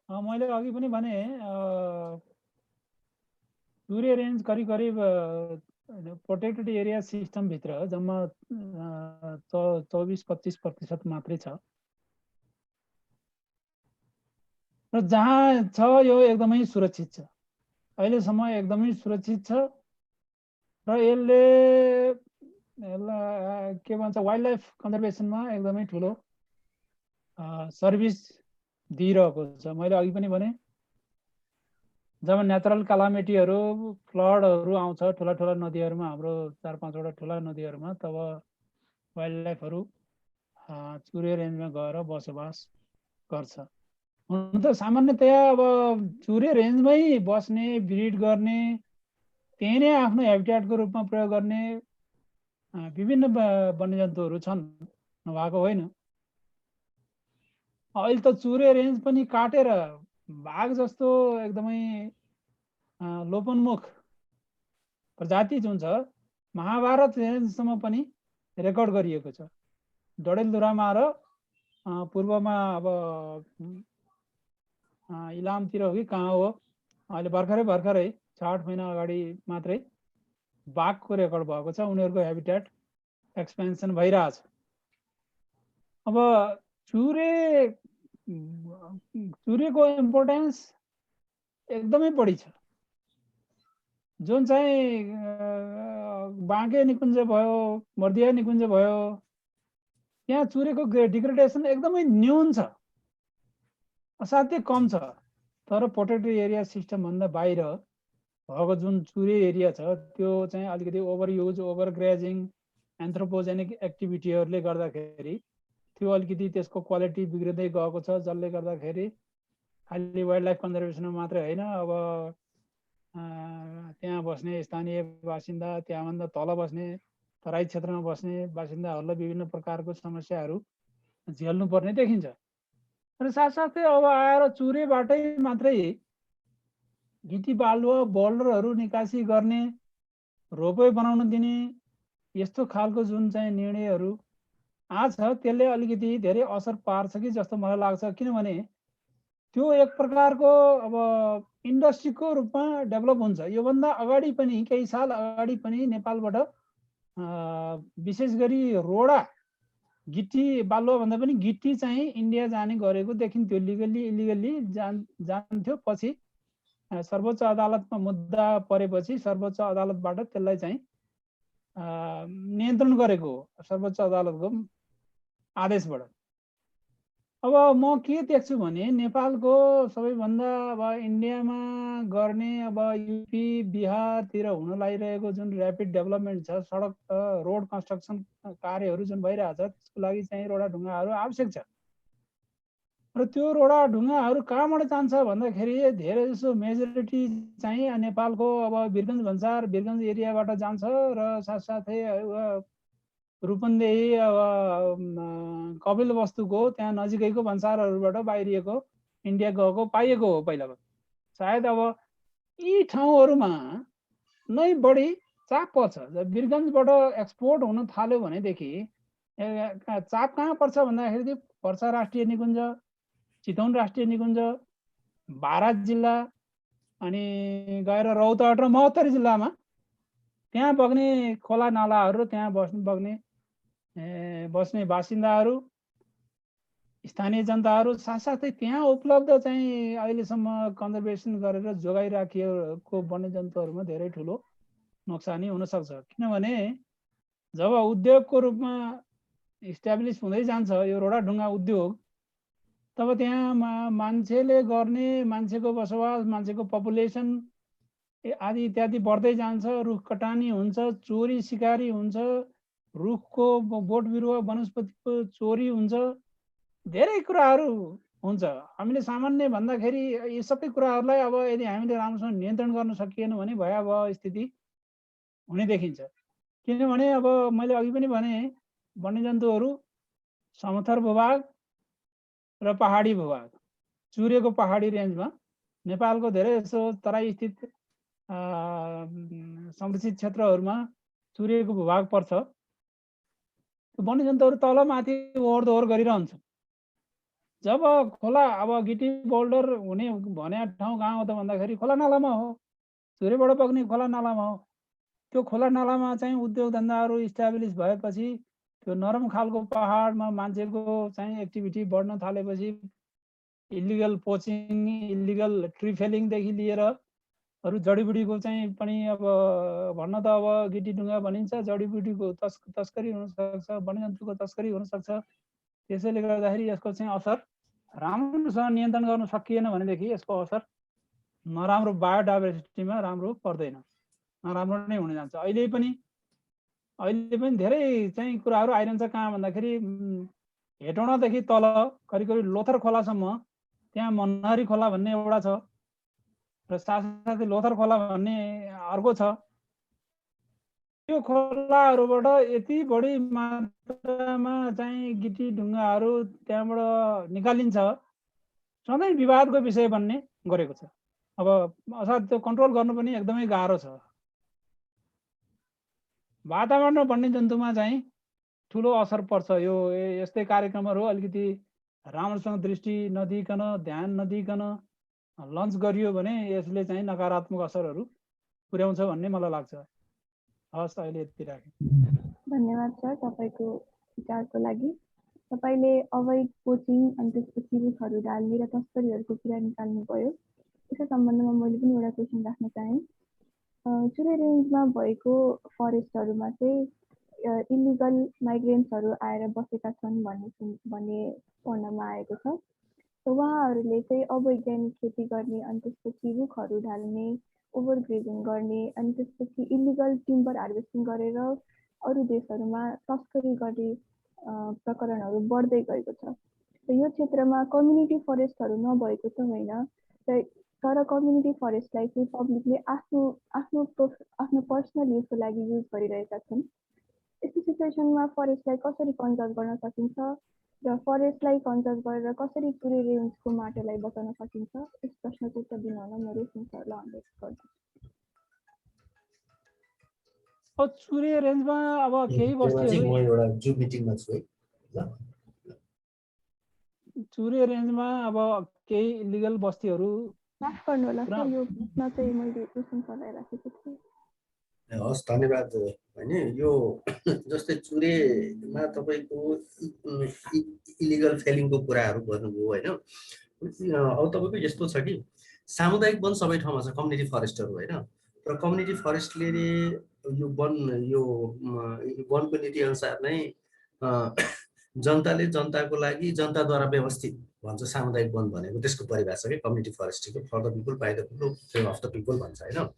मैले अघि पनि भने चुरे रेन्ज करिब प्रोटेक्टेड एरिया सिस्टमभित्र जम्मा 24-25% मात्रै छ र जहाँ छ यो एकदमै सुरक्षित छ, अहिलेसम्म एकदमै सुरक्षित छ र यसलाई के भन्छ वाइल्ड लाइफ कन्जर्भेसनमा एकदमै ठुलो सर्भिस दिइरहेको छ। मैले अघि पनि भने जब नेचुरल क्यालामिटीहरू फ्लडहरू आउँछ ठुला ठुला नदीहरूमा, हाम्रो 4-5वटा ठुला नदीहरूमा, तब वाइल्ड लाइफहरू चुरे रेन्जमा गएर बसोबास गर्छ। हुन त सामान्यतया अब चुरे रेन्जमै बस्ने, ब्रिड गर्ने, त्यही नै आफ्नो हेबिट्याटको रूपमा प्रयोग गर्ने विभिन्न वन्यजन्तुहरू छन्। नभएको होइन। अहिले त चुरे रेन्ज पनि काटेर बाघ जस्तो एकदमै लोपन्मुख प्रजाति जुन छ महाभारत रेन्जसम्म पनि रेकर्ड गरिएको छ। डडेलधुरामा र पूर्वमा अब इलामतिर हो कि कहाँ हो, अहिले भर्खरै 6-8 महिना अगाडि मात्रै बाघको रेकर्ड भएको छ। उनीहरूको हेबिटेट एक्सपेन्सन भइरहेछ। अब चुरेको इम्पोर्टेन्स एकदमै बढी छ। जुन चाहिँ बाँके निकुञ्ज भयो, मर्दिया निकुञ्ज भयो, त्यहाँ चुरेको डिग्रेडेसन एकदमै न्यून छ, असाध्यै कम छ। तर प्रोटेक्टेड एरिया सिस्टम भन्दा बाहिर भएको जुन चुरे एरिया छ त्यो चाहिँ अलिकति ओभर युज, ओभर ग्रेजिङ, एन्थ्रोपोजेनिक एक्टिभिटीहरूले गर्दाखेरि त्यो अलिकति त्यसको क्वालिटी बिग्रिँदै गएको छ। जसले गर्दाखेरि खालि वाइल्ड लाइफ कन्जर्भेसनमा मात्रै होइन, अब त्यहाँ बस्ने स्थानीय बासिन्दा, त्यहाँभन्दा तल बस्ने तराई क्षेत्रमा बस्ने बासिन्दाहरूलाई विभिन्न प्रकारको समस्याहरू झेल्नु पर्ने देखिन्छ। र साथसाथै अब आएर चुरेबाटै मात्रै गिटी बालुवा बोल्डरहरू निकासी गर्ने, रोपवे बनाउन दिने यस्तो खालको जुन चाहिँ निर्णयहरू आज त्यसले अलिकति धेरै असर पार्छ कि जस्तो मलाई लाग्छ। किनभने त्यो एक प्रकारको अब इन्डस्ट्रीको रूपमा डेभलप हुन्छ। योभन्दा अगाडि पनि केही साल अगाडि पनि नेपालबाट विशेष गरी रोडा गिटी बालुवा भन्दा पनि गिटी चाहिँ इन्डिया जाने गरेको देखिन्थ्यो। लिगल्ली इलिगल्ली जान्थ्यो। पछि सर्वोच्च अदालतमा मुद्दा परेपछि सर्वोच्च अदालतबाट त्यसलाई चाहिँ नियन्त्रण गरेको सर्वोच्च अदालतको आदेशबाट। अब म के देख्छु भने नेपालको सबैभन्दा अब इन्डियामा गर्ने अब युपी बिहारतिर हुन लागिरहेको जुन ऱ्यापिड डेभलपमेन्ट छ, सडक रोड कन्स्ट्रक्सन कार्यहरू जुन भइरहेछ, त्यसको लागि चाहिँ रोडा ढुङ्गाहरू आवश्यक छ। र त्यो रोडा ढुङ्गाहरू कहाँबाट जान्छ भन्दाखेरि धेरै जसो मेजोरिटी चाहिँ नेपालको अब वीरगञ्ज भन्सार वीरगञ्ज एरियाबाट जान्छ र साथसाथै रूपन्देही अब कपिल वस्तुको त्यहाँ नजिकैको भन्सारहरूबाट बाहिरिएको इन्डिया गएको पाइएको हो पहिला। सायद अब यी ठाउँहरूमा नै बढी चाप पर्छ। जब वीरगञ्जबाट एक्सपोर्ट हुन थाल्यो भनेदेखि चाप कहाँ पर्छ भन्दाखेरि पर्सा राष्ट्रिय निकुञ्ज, चितवन राष्ट्रिय निकुञ्ज, बारा जिल्ला, अनि गएर रौतहट र महोत्तरी जिल्लामा त्यहाँ बग्ने खोला नालाहरू, त्यहाँ बस्ने बासिन्दाहरू, स्थानीय जनताहरू, साथसाथै त्यहाँ उपलब्ध चाहिँ अहिलेसम्म कन्जर्भेसन गरेर जोगाइराखिएको वन्यजन्तुहरूमा धेरै ठुलो नोक्सानी हुनसक्छ। किनभने जब उद्योगको रूपमा इस्टाब्लिस हुँदै जान्छ यो रोडा ढुङ्गा उद्योग, तब त्यहाँ मान्छेले गर्ने, मान्छेको बसोबास, मान्छेको पपुलेसन आदि इत्यादि बढ्दै जान्छ। रुख कटानी हुन्छ, चोरी सिकारी हुन्छ, रुखको बोट बिरुवा वनस्पतिको चोरी हुन्छ, धेरै कुराहरू हुन्छ। हामीले सामान्य भन्दाखेरि यी सबै कुराहरूलाई अब यदि हामीले राम्रोसँग नियन्त्रण गर्न सकिएन भने भयावह स्थिति हुने देखिन्छ। किनभने अब मैले अघि पनि भने वन्यजन्तुहरू समथर भूभाग र पहाडी भूभाग, चुरेको पहाडी रेन्जमा नेपालको धेरै जसो तराई स्थित संरक्षित क्षेत्रहरूमा चुरेको भूभाग पर्छ। वन्यजन्तुहरू तल माथि ओहोर दोहोर गरिरहन्छ। जब खोला अब गिटी बोल्डर हुने भने ठाउँ कहाँ हो त भन्दाखेरि खोला नालामा हो, चुरेबाट बग्ने खोला नालामा हो। त्यो खोला नालामा चाहिँ उद्योग धन्दाहरू इस्टाब्लिस भएपछि त्यो नरम खालको पहाडमा मान्छेको चाहिँ एक्टिभिटी बढ्न थालेपछि इलिगल पोचिङ, इलिगल ट्री फेलिङदेखि लिएर अरू जडीबुटीको चाहिँ पनि अब भन्न त अब गिटी ढुङ्गा भनिन्छ, जडीबुटीको तस्करी हुनसक्छ, वन्यजन्तुको तस्करी हुनसक्छ। त्यसैले गर्दाखेरि यसको चाहिँ असर राम्रोसँग नियन्त्रण गर्न सकिएन भनेदेखि यसको असर नराम्रो बायोडाइभर्सिटीमा राम्रो पर्दैन, नराम्रो नै हुन जान्छ। अहिले पनि धेरै चाहिँ कुराहरू आइरहन्छ। कहाँ भन्दाखेरि हेटौँडादेखि तल करिब लोथर खोलासम्म त्यहाँ मनहरी खोला भन्ने एउटा छ र साथसाथै लोथर खोला भन्ने अर्को छ। यो खोलाहरूबाट यति बढी मात्रामा चाहिँ गिटी ढुङ्गाहरू त्यहाँबाट निकालिन्छ, सधैँ विवादको विषय बन्ने गरेको छ। अब अर्थात् त्यो कन्ट्रोल गर्नु पनि एकदमै गाह्रो छ। वातावरणमा बढ्ने जन्तुमा चाहिँ ठुलो असर पर्छ। यो यस्तै कार्यक्रमहरू अलिकति राम्रोसँग दृष्टि नदिकन, ध्यान नदिकन लन्च गरियो भने यसले चाहिँ नकारात्मक असरहरू पुर्याउँछ भन्ने मलाई लाग्छ। हस्, अहिले यति राखेँ। धन्यवाद सर तपाईँको विचारको लागि। तपाईँले अवैध कोचिङ अनि त्यसपछि रुखहरू ढाल्ने र तस्करीहरूको कुरा निकाल्नुभयो। यसको सम्बन्धमा मैले पनि एउटा क्वेसन राख्न चाहेँ। चुरे रेन्जमा भएको फरेस्टहरूमा चाहिँ इलिगल माइग्रेन्ट्सहरू आएर बसेका छन् भन्ने पढ्नमा आएको छ। उहाँहरूले चाहिँ अवैज्ञानिक खेती गर्ने अनि त्यसपछि रुखहरू ढाल्ने, ओभरग्रेजिङ गर्ने अनि त्यसपछि इलिगल टिम्बर हार्भेस्टिङ गरेर अरू देशहरूमा तस्करी गर्ने प्रकरणहरू बढ्दै गएको छ। यो क्षेत्रमा कम्युनिटी फरेस्टहरू नभएको त होइन, तर कम्युनिटी फरेस्टलाई चाहिँ पब्लिकले आफ्नो पर्सनल युजको लागि युज गरिरहेका छन्। यस्तो सिचुएसनमा फरेस्टलाई कसरी कन्जर्भ गर्न सकिन्छ र फरेस्टलाई कन्जर्भ गरेर कसरी चुरे रेन्जको माटोलाई बचाउन सकिन्छ, यस प्रश्नको उत्तर दिनुहुन म रेशम सरलाई अनुरोध गर्छु। चुरे रेन्जमा अब केही बस्तीहरू, म एउटा जुम मिटिङमा छु है। चुरे रेन्जमा अब केही इलिगल बस्तीहरू, माफ गर्नु होला सर, यो प्रश्न चाहिँ मैले रेशम सरलाई राखेको थिएँ। हस्, धन्यवाद। होइन, यो जस्तै चुरेमा तपाईँको इलिगल फेलिङको कुराहरू गर्नुभयो होइन। अब तपाईँको यस्तो छ कि सामुदायिक वन सबै ठाउँमा छ, कम्युनिटी फरेस्टहरू होइन। र कम्युनिटी फरेस्टले यो वनको नीति अनुसार नै जनताले जनताको लागि जनताद्वारा व्यवस्थित भन्छ सामुदायिक वन भनेको, त्यसको परिभाषा के कम्युनिटी फरेस्ट्रीको, for the people, by the people, fame of the people भन्छ होइन।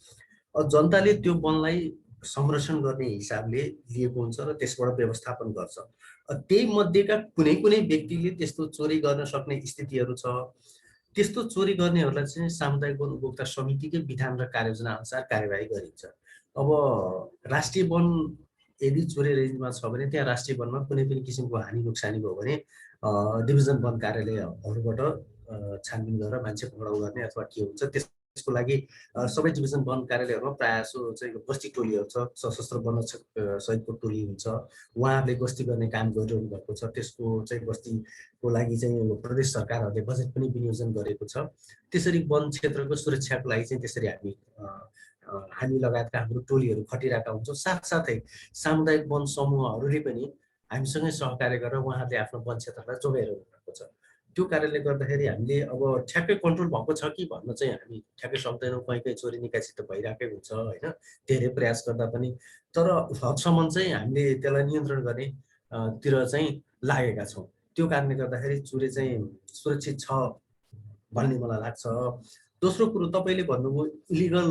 जनताले त्यो वनलाई संरक्षण गर्ने हिसाबले लिएको हुन्छ र त्यसबाट व्यवस्थापन गर्छ। त्यही मध्येका कुनै व्यक्तिले त्यस्तो चोरी गर्न सक्ने स्थितिहरू छ। त्यस्तो चोरी गर्नेहरूलाई चाहिँ सामुदायिक वन उपभोक्ता समितिकै विधान र कार्ययोजना अनुसार कार्यवाही गरिन्छ। अब राष्ट्रिय वन यदि चुरे रेन्जमा छ भने त्यहाँ राष्ट्रिय वनमा कुनै पनि किसिमको हानि नोक्सानी भयो भने डिभिजन वन कार्यालयहरूबाट छानबिन गरेर मान्छे पक्राउ गर्ने अथवा के हुन्छ, त्यसको लागि सबै डिभिजन वन कार्यालयहरूमा प्रायःसो चाहिँ गस्ती टोलीहरू छ, सशस्त्र वन सहितको टोली हुन्छ, उहाँहरूले गस्ती गर्ने काम गरिरहनु भएको छ। त्यसको चाहिँ गस्तीको लागि चाहिँ प्रदेश सरकारहरूले बजेट पनि विनियोजन गरेको छ। त्यसरी वन क्षेत्रको सुरक्षाको लागि चाहिँ त्यसरी हामी लगायतका हाम्रो टोलीहरू खटिरहेका हुन्छौँ। साथसाथै सामुदायिक वन समूहहरूले पनि हामीसँगै सहकार्य गरेर उहाँहरूले आफ्नो वन क्षेत्रलाई जोगाइरहनु भएको छ। त्यो कारणले गर्दाखेरि हामीले अब ठ्याक्कै कन्ट्रोल भएको छ कि भन्न चाहिँ हामी ठ्याक्कै सक्दैनौँ। कहीँ चोरी निकासी त भइरहेकै हुन्छ होइन, धेरै प्रयास गर्दा पनि। तर हदसम्म चाहिँ हामीले त्यसलाई नियन्त्रण गर्ने तिर चाहिँ लागेका छौँ। त्यो कारणले गर्दाखेरि चुरे चाहिँ सुरक्षित छ भन्ने मलाई लाग्छ। दोस्रो कुरो तपाईँले भन्नुभयो इलिगल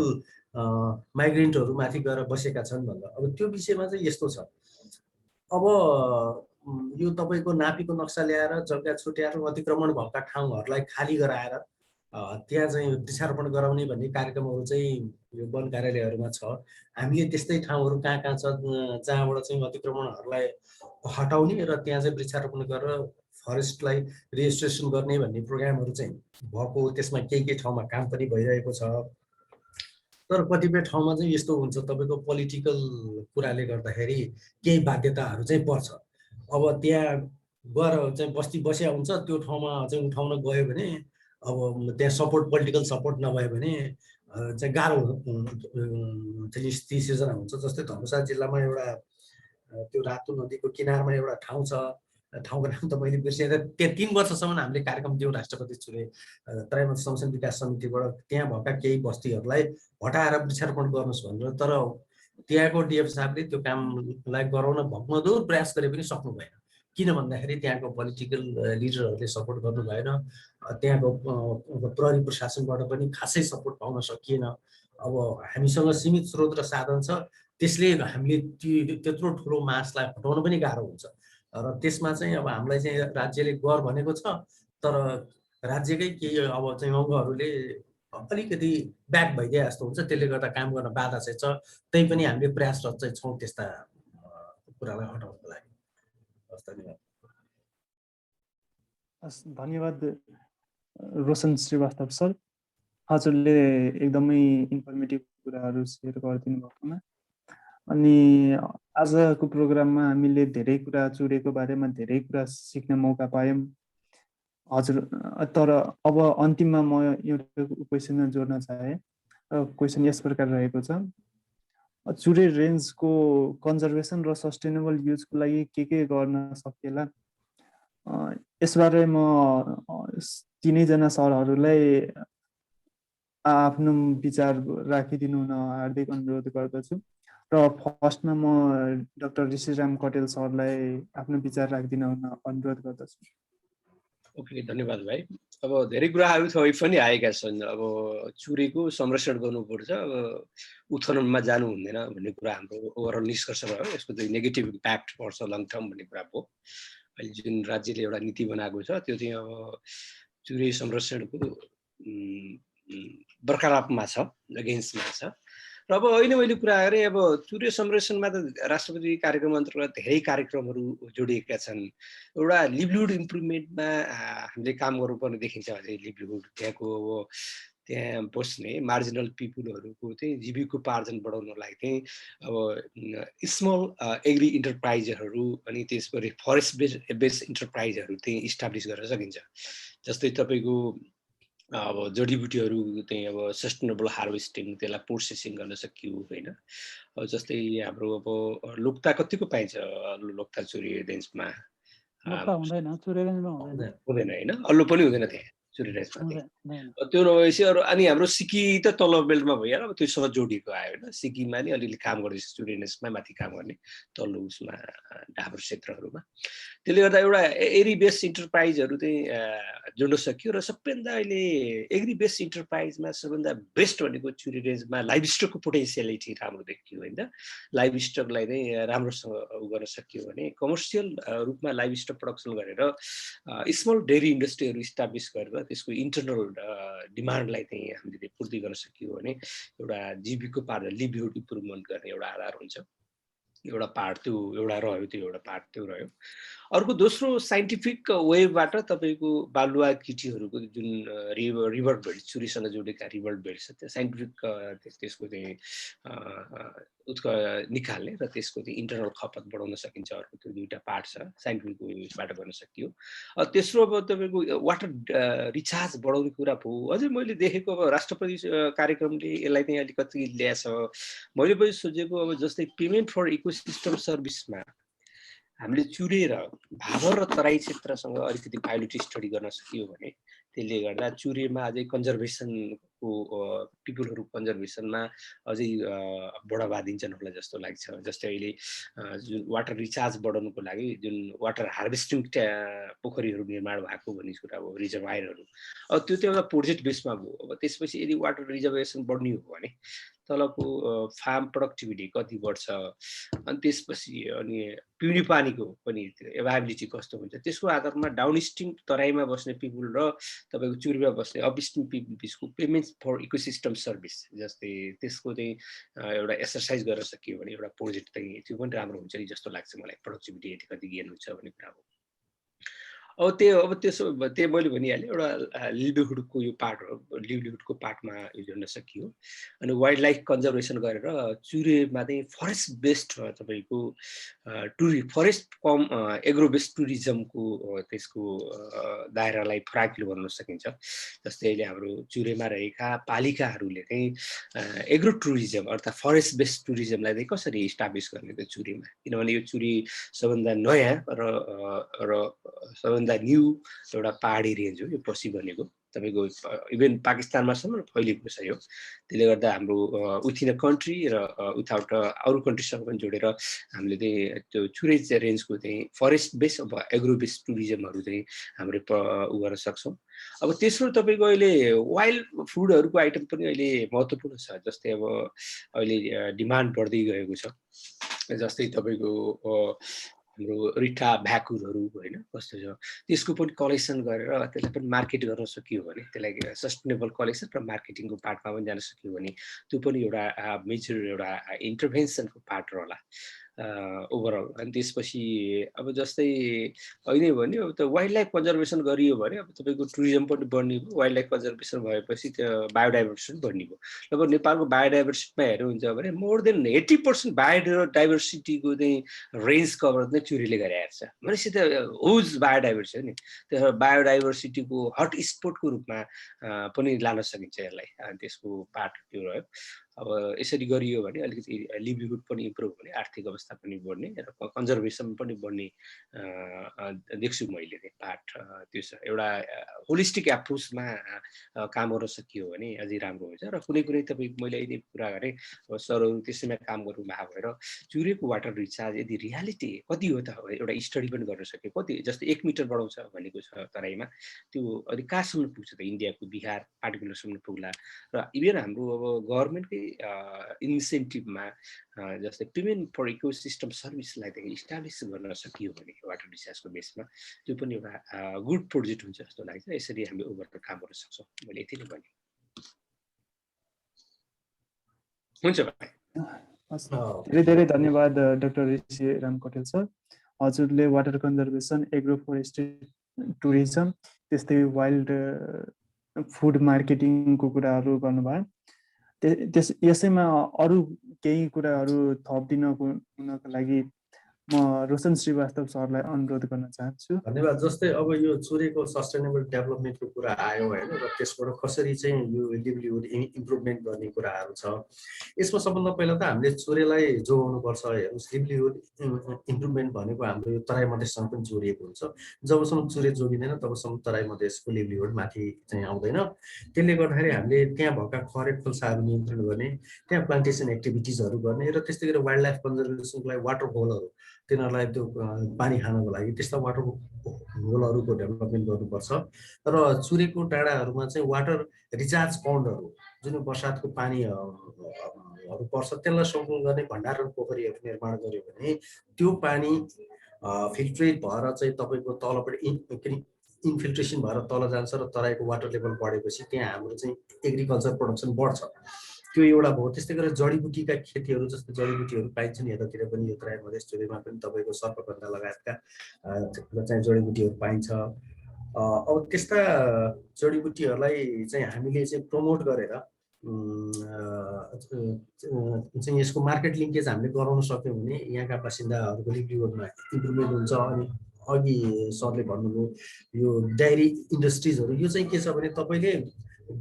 माइग्रेन्टहरू माथि गएर बसेका छन् भन्दा। अब त्यो विषयमा चाहिँ यस्तो छ, अब यो तपाईँको नापीको नक्सा ल्याएर जग्गा छुट्याएर अतिक्रमण भएका ठाउँहरूलाई खाली गराएर त्यहाँ चाहिँ वृक्षारोपण गराउने भन्ने कार्यक्रमहरू चाहिँ यो वन कार्यालयहरूमा छ। हामीले त्यस्तै ठाउँहरू कहाँ कहाँ छ जहाँबाट चाहिँ अतिक्रमणहरूलाई हटाउने र त्यहाँ चाहिँ वृक्षारोपण गरेर फरेस्टलाई रेजिस्ट्रेसन गर्ने भन्ने प्रोग्रामहरू चाहिँ भएको, त्यसमा केही ठाउँमा काम पनि भइरहेको छ। तर कतिपय ठाउँमा चाहिँ यस्तो हुन्छ, तपाईँको पोलिटिकल कुराले गर्दाखेरि केही बाध्यताहरू चाहिँ पर्छ। अब त्यहाँ गएर चाहिँ बस्ती बसिया हुन्छ, त्यो ठाउँमा चाहिँ उठाउन गयो भने अब त्यहाँ सपोर्ट, पोलिटिकल सपोर्ट नभयो भने चाहिँ गाह्रो चाहिँ स्थिति सिर्जना हुन्छ। जस्तै धनुषा जिल्लामा एउटा त्यो रातो नदीको किनारमा एउटा ठाउँ छ, ठाउँको नाम त मैले बिर्सेँ। त्यहाँ 3 वर्षसम्म हामीले कार्यक्रम दियौँ राष्ट्रपति चुरे त्रैमासिक संसद विकास समितिबाट, त्यहाँ भएका केही बस्तीहरूलाई हटाएर वृक्षारोपण गर्नुहोस् भनेर। तर त्यहाँको डिएफ साहबले त्यो कामलाई गराउन भक्मदूर प्रयास गरे पनि सक्नु भएन। किन भन्दाखेरि त्यहाँको पोलिटिकल लिडरहरूले सपोर्ट गर्नु भएन, त्यहाँको प्रहरी प्रशासनबाट पनि खासै सपोर्ट पाउन सकिएन। अब हामीसँग सीमित स्रोत र साधन छ, त्यसले हामीले त्यत्रो ठुलो मासलाई हटाउन पनि गाह्रो हुन्छ। र त्यसमा चाहिँ अब हामीलाई चाहिँ राज्यले गर भनेको छ, तर राज्यकै केही अब चाहिँ अङ्गहरूले अलिकति ब्याक भइदिए जस्तो हुन्छ, त्यसले गर्दा काम गर्न बाधा चाहिँ छ। त्यही पनि हामीले प्रयासरत चाहिँ छौँ त्यस्ता कुरालाई हटाउनको लागि। हस्, धन्यवाद। धन्यवाद रोशन श्रीवास्तव सर, हजुरले एकदमै इन्फर्मेटिभ कुराहरू सेयर गरिदिनु भएकोमा। अनि आजको प्रोग्राममा हामीले धेरै कुरा चुरेको बारेमा धेरै कुरा सिक्ने मौका पायौँ हजुर। तर अब अन्तिममा म एउटा क्वेसन जोड्न चाहे। क्वेसन यस प्रकार रहेको छ, चुरे रेन्जको कन्जर्भेसन र सस्टेनेबल युजको लागि के गर्न सकिएला? यसबारे म तिनैजना सरहरूलाई आफ्नो विचार राखिदिनु हुन हार्दिक अनुरोध गर्दछु। र फर्स्टमा म डाक्टर ऋषिराम कटेल सरलाई आफ्नो विचार राखिदिन हुन अनुरोध गर्दछु। ओके, धन्यवाद भाइ। अब धेरै कुराहरू पनि आएका छन्। अब चुरेको संरक्षण गर्नुपर्छ, अब उत्खननमा जानु हुँदैन भन्ने कुरा हाम्रो ओभरअल निष्कर्ष भयो। यसको चाहिँ नेगेटिभ इम्प्याक्ट पर्छ लङ टर्म भन्ने कुरा भयो। अहिले जुन राज्यले एउटा नीति बनाएको छ त्यो चाहिँ अब चुरे संरक्षणको बर्खारापमा छ, अगेन्स्टमा छ। र अब अहिले मैले कुरा गरेँ, अब चुरे संरक्षणमा त राष्ट्रपति कार्यक्रम अन्तर्गत धेरै कार्यक्रमहरू जोडिएका छन्। एउटा लिभलिहुड इम्प्रुभमेन्टमा हामीले काम गर्नुपर्ने देखिन्छ। अझै लिभलिहुड त्यहाँ बस्ने मार्जिनल पिपुलहरूको चाहिँ जीविकोपार्जन बढाउनलाई चाहिँ अब स्मल एग्री इन्टरप्राइजहरू अनि त्यसपछि फरेस्ट बेस्ड इन्टरप्राइजहरू चाहिँ इस्टाब्लिस गर्न सकिन्छ। जस्तै तपाईँको अब जडीबुटीहरू चाहिँ अब सस्टेनेबल हार्भेस्टिङ, त्यसलाई प्रोसेसिङ गर्न सकियो होइन। अब जस्तै हाम्रो अब लोक्ता कतिको पाइन्छ? लोक्ता चुरे रेन्जमा हुँदैन होइन, अल्लो पनि हुँदैन त्यहाँ चुरे रेन्जमा। त्यो नभएपछि अरू अनि हाम्रो सिक्की त तल्लो बेल्टमा भइहाल्यो। अब त्योसँग जोडिएको आयो होइन। सिक्कीमा नि अलिअलि काम गर्दैछ, चुरे रेन्जमा माथि काम गर्ने तल्लो उसमा डाबर क्षेत्रहरूमा। त्यसले गर्दा एउटा एग्री बेस्ड इन्टरप्राइजहरू चाहिँ जोड्न सकियो। र सबैभन्दा अहिले एग्री बेस्ड इन्टरप्राइजमा सबभन्दा बेस्ट भनेको चुरे रेन्जमा लाइभ स्टकको पोटेन्सियलिटी राम्रो देखियो होइन। लाइभ स्टकलाई चाहिँ राम्रोसँग गर्न सकियो भने कमर्सियल रूपमा लाइभ स्टक प्रडक्सन गरेर स्मल डेरी इन्डस्ट्रीहरू इस्टाब्लिस गरेर त्यसको इन्टरनल डिमान्डलाई चाहिँ हामीले पूर्ति गर्न सकियो भने एउटा जीविकोपार्जन लिभलिहुड इम्प्रुभमेन्ट गर्ने एउटा आधार हुन्छ। एउटा पार्ट त्यो एउटा रह्यो, त्यो एउटा पार्ट त्यो रह्यो। अर्को दोस्रो साइन्टिफिक वेबाट तपाईँको बालुवा किटीहरूको जुन रिभर बेल्ट, चुरीसँग जोडेका रिभर बेल्ट छ, त्यो साइन्टिफिक त्यसको चाहिँ निकाल्ने र त्यसको चाहिँ इन्टरनल खपत बढाउन सकिन्छ। अर्को त्यो दुईवटा पार्ट छ, साइन्टिफिक वेबाट गर्न सकियो। तेस्रो अब तपाईँको वाटर रिचार्ज बढाउने कुरा भयो। अझै मैले देखेको अब राष्ट्रपति कार्यक्रमले यसलाई चाहिँ अलिकति ल्याएछ। मैले पनि सोचेको अब जस्तै पेमेन्ट फर इकोसिस्टम सर्भिसमा हामीले चुरे र भाबर र तराई क्षेत्रसँग अलिकति पाइलट स्टडी गर्न सकियो भने त्यसले गर्दा चुरेमा अझै कन्जर्भेसनको पिपुलहरू कन्जर्भेसनमा अझै बढावा दिन्छन् होला जस्तो लाग्छ। जस्तै अहिले जुन वाटर रिचार्ज बढाउनुको लागि जुन वाटर हार्भेस्टिङ पोखरीहरू निर्माण भएको भन्ने कुरा हो, रिजर्भायरहरू, अब त्यो त एउटा प्रोजेक्ट बेसमा भयो। अब त्यसपछि यदि वाटर रिजर्भेसन बढ्ने हो भने तलको फार्म प्रोडक्टिभिटी कति बढ्छ, अनि त्यसपछि अनि पिउने पानीको पनि एभाइबिलिटी कस्तो हुन्छ, त्यसको आधारमा डाउनस्ट्रिम तराईमा बस्ने पिपुल र तपाईँको चुरेमा बस्ने अपस्ट्रिम पिपुल बिचको पेमेन्ट फर इकोसिस्टम सर्भिस जस्तै त्यसको चाहिँ एउटा एक्सर्साइज गर्न सकियो भने एउटा प्रोजेक्ट चाहिँ त्यो पनि राम्रो हुन्छ नि जस्तो लाग्छ मलाई। प्रोडक्टिभिटी कति गेन हुन्छ भन्ने कुरा हो। अब त्यसो त्यही मैले भनिहालेँ, एउटा लिभलिहुडको यो पार्ट हो, लिभलिहुडको पार्टमा यो जोड्न सकियो। अनि वाइल्ड लाइफ कन्जर्भेसन गरेर चुरेमा चाहिँ फरेस्ट बेस्ड तपाईँको फरेस्ट कम एग्रो बेस्ड टुरिज्मको त्यसको दायरालाई फराकिलो बनाउन सकिन्छ। जस्तै अहिले हाम्रो चुरेमा रहेका पालिकाहरूले चाहिँ एग्रो टुरिज्म अर्थात् फरेस्ट बेस्ड टुरिज्मलाई चाहिँ कसरी इस्टाब्लिस गर्ने त चुरेमा, किनभने यो चुरी सबभन्दा नयाँ र सबभन्दा न्यू एउटा पहाडी रेन्ज हो। यो पछि बनेको तपाईँको इभन पाकिस्तानमासम्म फैलिएको छ यो। त्यसले गर्दा हाम्रो विथिन अ कन्ट्री र विथआउट अरू कन्ट्रीसँग पनि जोडेर हामीले चाहिँ त्यो चुरे रेन्जको चाहिँ फरेस्ट बेस्ड अब एग्रो बेस्ड टुरिज्महरू चाहिँ हामीले उ गर्न सक्छौँ। अब तेस्रो तपाईँको अहिले वाइल्ड फुडहरूको आइटम पनि अहिले महत्त्वपूर्ण छ। जस्तै अब अहिले डिमान्ड बढ्दै गएको छ। जस्तै तपाईँको हाम्रो रिठा भ्याकुरहरू होइन कस्तो छ त्यसको पनि कलेक्सन गरेर त्यसलाई पनि मार्केट गर्न सकियो भने त्यसलाई सस्टेनेबल कलेक्सन र मार्केटिङको पार्टमा पनि जान सकियो भने त्यो पनि एउटा मेजर एउटा इन्टरभेन्सनको पार्ट रहला ओभरअल। अनि त्यसपछि अब जस्तै अहिले भन्यो अब त वाइल्ड लाइफ कन्जर्भेसन गरियो भने अब तपाईँको टुरिज्म पनि बढ्ने भयो, वाइल्ड लाइफ कन्जर्भेसन भएपछि त्यो बायोडाइभर्सिटी बढ्ने भयो। अब नेपालको बायोडाइभर्सिटीमा हेर्नुहुन्छ भने मोर देन 80% बायोडाइभर्सिटीको चाहिँ रेन्ज कभर चाहिँ चुरीले गरिरहेको छ भनेपछि त हुज बायोडाइभर्सिटी हो नि। त्यो बायोडाइभर्सिटीको हट स्पटको रूपमा पनि लान सकिन्छ यसलाई। त्यसको पार्ट त्यो रह्यो। अब यसरी गरियो भने अलिकति लिभलिहुड पनि इम्प्रुभ हुने, आर्थिक अवस्था पनि बढ्ने र कन्जर्भेसन पनि बढ्ने देख्छु मैले चाहिँ पार्ट त्यो छ। एउटा होलिस्टिक एप्रोचमा काम गर्न सकियो भने अझै राम्रो हुन्छ। र कुनै कुनै तपाईँ मैले अहिले कुरा गरेँ अब सरहरू त्यसैमा काम गर्नु भएको भएर चुरेको वाटर रिचार्ज यदि रियालिटी कति हो त एउटा स्टडी पनि गर्न सक्यो। कति जस्तै 1 मिटर बढाउँछ भनेको छ तराईमा, त्यो अहिले कहाँसम्म पुग्छ त? इन्डियाको बिहार पार्टिकुलरसम्म पुग्ला। र इभन हाम्रो अब गभर्मेन्टकै इन्सेन्टिभमा जस्तै पेमेन्ट फर इकोसिस्टम सर्भिसलाई त इस्टाब्लिस गर्न सकियो भने वाटर रिचार्जको बेसमा त्यो पनि एउटा गुड प्रोजेक्ट हुन्छ जस्तो लाग्छ। यसरी हामी ओभरअल काम गर्न सक्छौँ। मैले यति नै भने हुन्छ भाइ। धेरै धेरै धन्यवाद डाक्टर ऋषि राम कटेल सर। हजुरले water conservation, agro forestry, tourism, त्यस्तै वाइल्ड फुड मार्केटिङको कुराहरू गर्नुभयो। यसैमा अरू केही कुराहरू थपिदिनको लागि म रोशन श्रीवास्तव सरलाई अनुरोध गर्न चाहन्छु। धन्यवाद। जस्तै अब यो चुरेको सस्टेनेबल डेभलपमेन्टको कुरा आयो होइन, र त्यसबाट कसरी चाहिँ यो लिभलिहुड इम्प्रुभमेन्ट गर्ने कुराहरू छ। यसमा सबभन्दा पहिला त हामीले चुरेलाई जोगाउनुपर्छ। हेर्नुहोस्, लिभलिहुड इम्प्रुभमेन्ट भनेको हाम्रो यो तराई मधेससँग पनि जोडिएको हुन्छ। जबसम्म चुरे जोगिँदैन तबसम्म तराई मधेसको लिभलिहुड माथि चाहिँ आउँदैन। त्यसले गर्दाखेरि हामीले त्यहाँ भएका खरेट खोल्साहरू नियन्त्रण गर्ने, त्यहाँ प्लान्टेसन एक्टिभिटिजहरू गर्ने, र त्यस्तै गरी वाइल्ड लाइफ कन्जर्भेसनको लागि वाटर होलहरू, तिनीहरूलाई त्यो पानी खानको लागि त्यस्ता वाटर होलहरूको डेभलपमेन्ट गर्नुपर्छ। र चुरेको डाँडाहरूमा चाहिँ वाटर रिचार्ज पन्डहरू, जुन बर्सातको पानीहरू पर्छ त्यसलाई सङ्कलन गर्ने भण्डारण पोखरीहरू निर्माण गर्यो भने त्यो पानी फिल्ट्रेट भएर चाहिँ तपाईँको तलबाट इन्फिल्ट्रेसन भएर तल जान्छ र तराईको वाटर लेभल बढेपछि त्यहाँ हाम्रो चाहिँ एग्रिकल्चर प्रोडक्सन बढ्छ। त्यो एउटा भयो। त्यस्तै गरेर जडीबुटीका खेतीहरू, जस्तै जडीबुटीहरू पाइन्छन् यतातिर पनि, यो तराई मधेस चुरेमा पनि तपाईँको सर्पगन्धा लगायतका चाहिँ जडीबुटीहरू पाइन्छ। अब त्यस्ता जडीबुटीहरूलाई चाहिँ हामीले चाहिँ प्रमोट गरेर चाहिँ यसको मार्केट लिङ्केज हामीले गराउन सक्यौँ भने यहाँका बासिन्दाहरूको लिभलिहुडमा इम्प्रुभमेन्ट हुन्छ। अनि अघि सरले भन्नुभयो यो डायरी इन्डस्ट्रिजहरू, यो चाहिँ के छ भने तपाईँले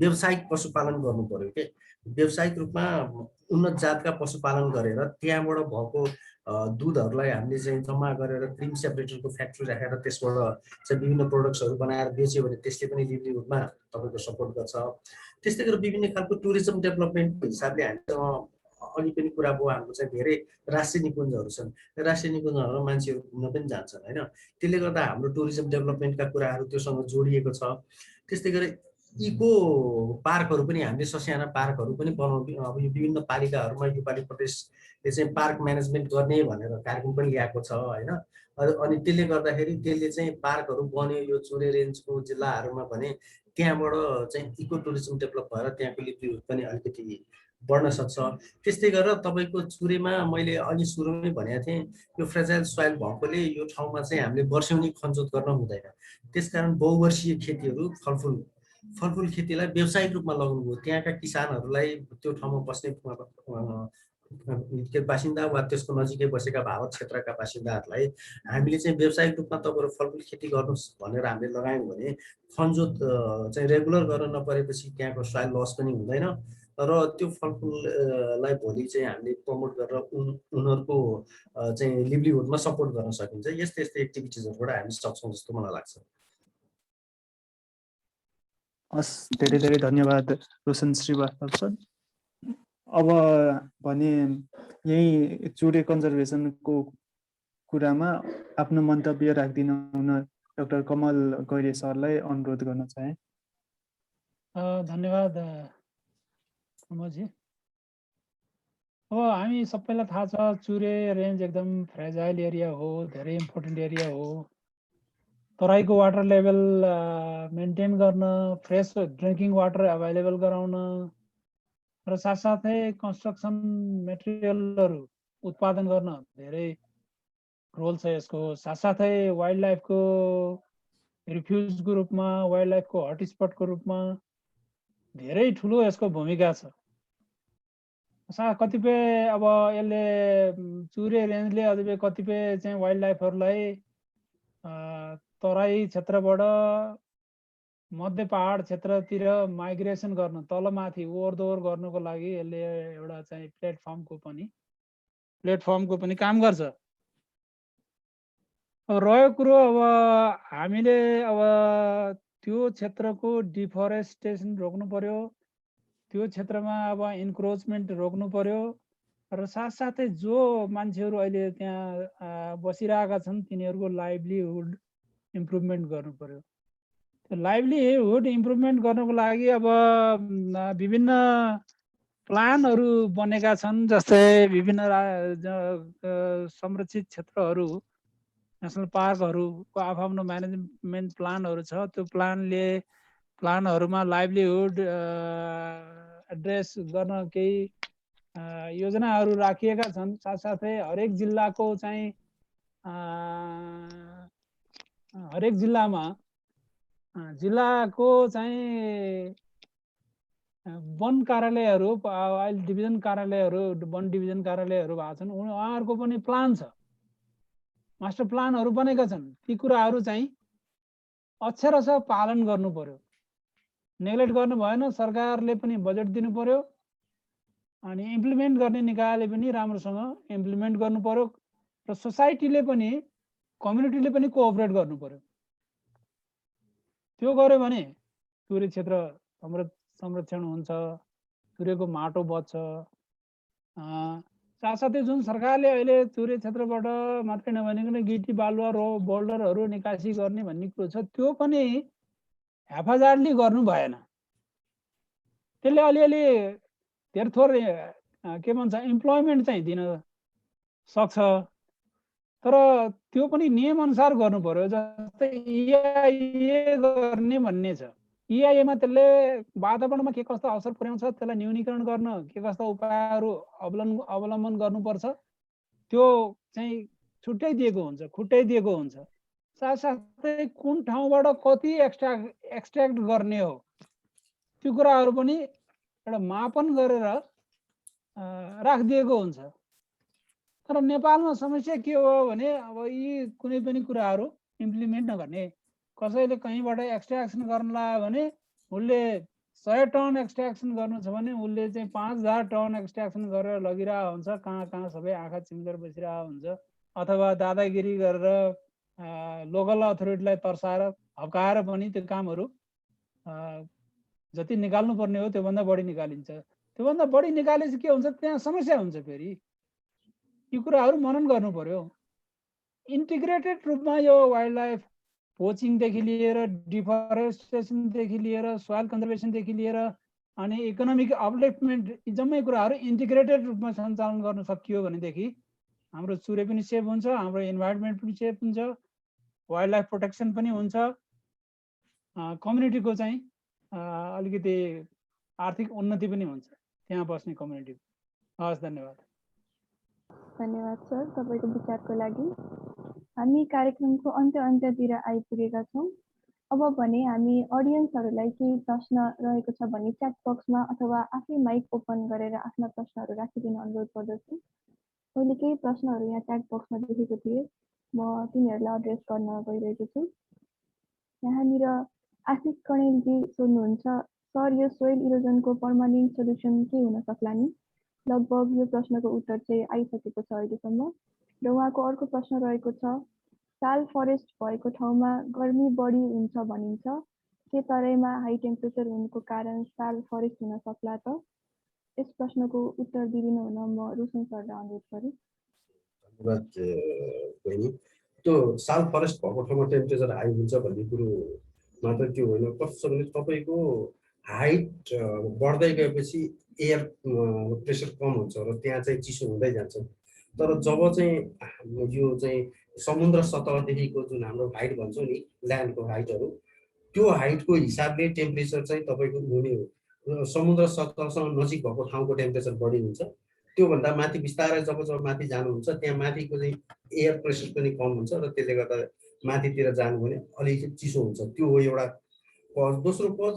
व्यावसायिक पशुपालन गर्नु पर्यो के। व्यावसायिक रूपमा उन्नत जातका पशुपालन गरेर त्यहाँबाट भएको दुधहरूलाई हामीले चाहिँ जम्मा गरेर क्रिम सेपरेटरको फ्याक्ट्री राखेर त्यसबाट चाहिँ विभिन्न प्रोडक्ट्सहरू बनाएर बेच्यो भने त्यसले पनि लिभलिहुडमा तपाईँको सपोर्ट गर्छ। त्यस्तै गरेर विभिन्न खालको टुरिज्म डेभलपमेन्टको हिसाबले हामीसँग अघि पनि कुरा भयो, हाम्रो चाहिँ धेरै राष्ट्रिय निकुञ्जहरू छन्। राष्ट्रिय निकुञ्जहरूमा मान्छेहरू घुम्न पनि जान्छन् होइन। त्यसले गर्दा हाम्रो टुरिज्म डेभलपमेन्टका कुराहरू त्योसँग जोडिएको छ। त्यस्तै गरी इको पार्कहरू पनि हामीले ससाना पार्कहरू पनि बनाउने, अब यो विभिन्न पालिकाहरूमा योपालि प्रदेशले चाहिँ पार्क म्यानेजमेन्ट गर्ने भनेर कार्यक्रम पनि ल्याएको छ होइन। अनि त्यसले गर्दाखेरि त्यसले चाहिँ पार्कहरू बन्यो यो चुरे रेन्जको जिल्लाहरूमा भने त्यहाँबाट चाहिँ इको टुरिज्म डेभलप भएर त्यहाँको लिभलिहुड पनि अलिकति बढ्न सक्छ। त्यस्तै गरेर तपाईँको चुरेमा मैले अघि सुरुमै भनेको थिएँ, यो फ्रेजाइल सोइल भएकोले यो ठाउँमा चाहिँ हामीले वर्षौनी खनजोत गर्न हुँदैन। त्यसकारण बहुवर्षीय खेतीहरू, फलफुल खेतीलाई व्यावसायिक रूपमा लगाउनुभयो। त्यहाँका किसानहरूलाई, त्यो ठाउँमा बस्ने बासिन्दा वा त्यसको नजिकै बसेका भावत क्षेत्रका बासिन्दाहरूलाई हामीले चाहिँ व्यावसायिक रूपमा तपाईँहरू फलफुल खेती गर्नुहोस् भनेर हामीले लगायौँ भने खनजोत चाहिँ रेगुलर गर्न नपरेपछि त्यहाँको सोइल लस पनि हुँदैन र त्यो फलफुललाई भोलि चाहिँ हामीले प्रमोट गरेर उनीहरूको चाहिँ लिभलिहुडमा सपोर्ट गर्न सकिन्छ। यस्तै यस्तै एक्टिभिटिजहरूबाट हामी सक्छौँ जस्तो मलाई लाग्छ। हस्, धेरै धेरै धन्यवाद रोशन श्रीवास्तव सर। अब भने यही चुरे कन्जर्भेसनको कुरामा आफ्नो मन्तव्य राखिदिन हुन डाक्टर कमल गैरे सरलाई अनुरोध गर्न चाहे। धन्यवाद प्रमोदजी। अब हामी सबैलाई थाहा छ चुरे रेन्ज एकदम फ्रेजाइल एरिया हो, धेरै इम्पोर्टेन्ट एरिया हो। तराईको वाटर लेभल मेन्टेन गर्न, फ्रेस ड्रिङ्किङ वाटर एभाइलेबल गराउन र साथसाथै कन्स्ट्रक्सन मेटेरियलहरू उत्पादन गर्न धेरै रोल छ यसको। साथसाथै वाइल्ड लाइफको रिफ्युजको रूपमा, वाइल्ड लाइफको हटस्पटको रूपमा धेरै ठुलो यसको भूमिका छ। कतिपय अब यसले चुरे रेन्जले अझै कतिपय चाहिँ वाइल्ड लाइफहरूलाई तराई क्षेत्रबाट मध्य पहाड क्षेत्रतिर माइग्रेसन गर्न, तलमाथि ओहोरदोहोर गर्नको लागि यसले एउटा चाहिँ प्लेटफर्मको पनि काम गर्छ। अब रह्यो कुरो अब हामीले अब त्यो क्षेत्रको डिफरेस्टेसन रोक्नु पर्यो, त्यो क्षेत्रमा अब इन्क्रोचमेन्ट रोक्नु पर्यो र साथसाथै जो मान्छेहरू अहिले त्यहाँ बसिरहेका छन् तिनीहरूको लाइभलीहुड इम्प्रुभमेन्ट गर्नु पर्यो। त्यो लाइभलीहुड इम्प्रुभमेन्ट गर्नको लागि अब विभिन्न प्लानहरू बनेका छन्, जस्तै विभिन्न संरक्षित क्षेत्रहरू, नेसनल पार्कहरूको आफ्नो म्यानेजमेन्ट प्लानहरू छ। त्यो प्लानहरूमा लाइभलीहुड एड्रेस गर्न केही योजनाहरू राखिएका छन्। साथसाथै हरेक जिल्लाको चाहिँ हरेक जिल्लामा जिल्लाको चाहिँ वन कार्यालयहरू, वाइल्ड डिभिजन कार्यालयहरू, वन डिभिजन कार्यालयहरू भएको छन्। उहाँहरूको पनि प्लान छ, मास्टर प्लानहरू बनेका छन्। ती कुराहरू चाहिँ अक्षरशः पालन गर्नु पर्यो, नेग्लेक्ट गर्नु भएन। सरकारले पनि बजेट दिनु पर्यो अनि इम्प्लिमेन्ट गर्ने निकायले पनि राम्रोसँग इम्प्लिमेन्ट गर्नु पर्यो र सोसाइटीले पनि, कम्युनिटीले पनि कोअपरेट गर्नु पर्यो। त्यो गर्यो भने चुरे क्षेत्र संरक्षण हुन्छ, चुरेको माटो बच्छ। साथसाथै जुन सरकारले अहिले चुरे क्षेत्रबाट मात्रै नभनिकन गिटी बालुवा बोल्डरहरू निकासी गर्ने भन्ने कुरो छ, त्यो पनि हेफाजार्डली गर्नु भएन। त्यसले अलिअलि धेर थोर के भन्छ इम्प्लोइमेन्ट चाहिँ दिन सक्छ, तर त्यो पनि नियमअनुसार गर्नु पर्यो। जस्तै EIA गर्ने भन्ने छ, EIA मा त्यसले वातावरणमा के कस्तो असर पुर्याउँछ, त्यसलाई न्यूनीकरण गर्न के कस्ता उपायहरू अवलम्बन गर्नुपर्छ, त्यो चाहिँ छुट्टै दिएको हुन्छ। साथसाथै कुन ठाउँबाट कति एक्सट्र्याक्ट गर्ने हो, त्यो कुराहरू पनि एउटा मापन गरेर राखिदिएको हुन्छ। तर नेपालमा समस्या के हो भने अब यी कुनै पनि कुराहरू इम्प्लिमेन्ट नगर्ने। कसैले कहीँबाट एक्सट्र्याक्सन गर्न लाग्यो भने उसले 100 टन एक्सट्र्याक्सन गर्नु छ भने उसले चाहिँ 5000 टन एक्सट्र्याक्सन गरेर लगिरहेको हुन्छ। कहाँ सबै आँखा चिम्लेर बसिरहेको हुन्छ, अथवा दादागिरी गरेर लोकल अथोरिटीलाई तर्साएर हप्काएर पनि त्यो कामहरू जति निकाल्नु पर्ने हो त्योभन्दा बढी निकालिन्छ। त्योभन्दा बढी निकालेपछि के हुन्छ, त्यहाँ समस्या हुन्छ। फेरि यी कुराहरू मनन गर्नु पर्यो। इन्टिग्रेटेड रूपमा यो वाइल्ड लाइफ पोचिङदेखि लिएर, डिफरेस्टेसनदेखि लिएर, सोइल कन्जर्भेसनदेखि लिएर अनि इकोनोमिक अपलिफ्टमेन्ट, यी जम्मै कुराहरू इन्टिग्रेटेड रूपमा सञ्चालन गर्न सकियो भनेदेखि हाम्रो चुरे पनि सेफ हुन्छ, हाम्रो इन्भाइरोन्मेन्ट पनि सेफ हुन्छ, वाइल्ड लाइफ प्रोटेक्सन पनि हुन्छ, कम्युनिटीको चाहिँ अलिकति आर्थिक उन्नति पनि हुन्छ त्यहाँ बस्ने कम्युनिटीको। हस्, धन्यवाद। धन्यवाद सर तपाईँको विचारको लागि। हामी कार्यक्रमको अन्त्यतिर आइपुगेका छौँ। अब भने हामी अडियन्सहरूलाई केही प्रश्न रहेको छ भने च्याट बक्समा अथवा आफै माइक ओपन गरेर आफ्ना प्रश्नहरू राखिदिन अनुरोध गर्दछु। मैले केही प्रश्नहरू यहाँ च्याट बक्समा देखेको थिएँ, म तिनीहरूलाई एड्रेस गर्न गइरहेको छु। यहाँनिर आशिष कणेलजी सोध्नुहुन्छ, सर यो सोइल इरोजनको पर्मानेन्ट सोल्युसन के हुन सक्ला नि? लगभग यो प्रश्नको उत्तर चाहिँ आइसकेको छ अहिलेसम्म। र उहाँको अर्को प्रश्न रहेको छ, साल फरेस्ट भएको ठाउँमा गर्मी बढी हुन्छ भनिन्छ, के तराईमा हाई टेम्परेचर हुनुको कारण साल फरेस्ट हुन सक्ला त? यस प्रश्नको उत्तर दिनु हुन म रोशन सरलाई अनुरोध गरेँ। धन्यवाद बहिनी। त्यो साल फरेस्ट भएको ठाउँमा टेम्परेचर हाई हुन्छ भन्ने कुरो मात्र त्यो होइन, कस्तो छ भने तपाईँको हाइट बढ्दै गएपछि एयर प्रेसर कम हुन्छ र त्यहाँ चाहिँ चिसो हुँदै जान्छ। तर जब चाहिँ यो चाहिँ समुद्र सतहदेखिको जुन हाम्रो हाइट भन्छौँ नि, ल्यान्डको हाइटहरू, त्यो हाइटको हिसाबले टेम्परेचर चाहिँ तपाईँको हुने हो। समुद्र सतहसँग नजिक भएको ठाउँको टेम्परेचर बढी हुन्छ। त्योभन्दा माथि बिस्तारै जब जब माथि जानुहुन्छ त्यहाँ माथिको चाहिँ एयर प्रेसर पनि कम हुन्छ र त्यसले गर्दा माथितिर जानु भने अलिकति चिसो हुन्छ। त्यो हो एउटा कज। दोस्रो कज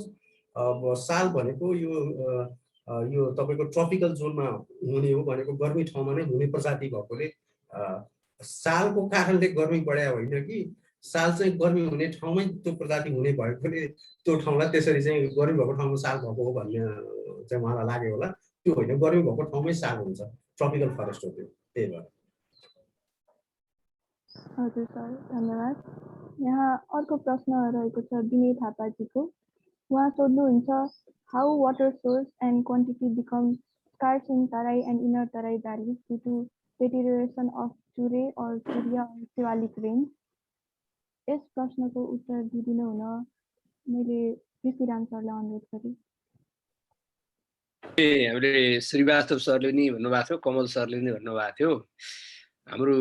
अब साल भनेको यो तपाईँको ट्रपिकल जोनमा हुने हो भनेको गर्मी ठाउँमा नै हुने प्रजाति भएकोले सालको कारणले गर्मी बढाए होइन कि साल चाहिँ गर्मी हुने ठाउँमै त्यो प्रजाति हुने भएकोले त्यो ठाउँलाई त्यसरी चाहिँ गर्मी भएको ठाउँमा साल भएको हो भन्ने चाहिँ उहाँलाई लाग्यो होला। त्यो होइन, गर्मी भएको ठाउँमै साल हुन्छ, ट्रपिकल फरेस्ट हो त्यो, त्यही भएर। हजुर सर, धन्यवाद। यहाँ अर्को प्रश्न रहेको छ विनय थापाजीको। उहाँ सोध्नुहुन्छ, how water source and quantity become scarce in Terai and inner Terai valleys due to deterioration of Chure or सूर्य शिवालिक रेन्ज। यस प्रश्नको उत्तर दिइदिनु हुन मैले ऋषिराम सरलाई अनुरोध गरेँ। हामीले श्रीवास्तव सरले नि भन्नुभएको थियो, कमल सरले नि भन्नुभएको थियो, हाम्रो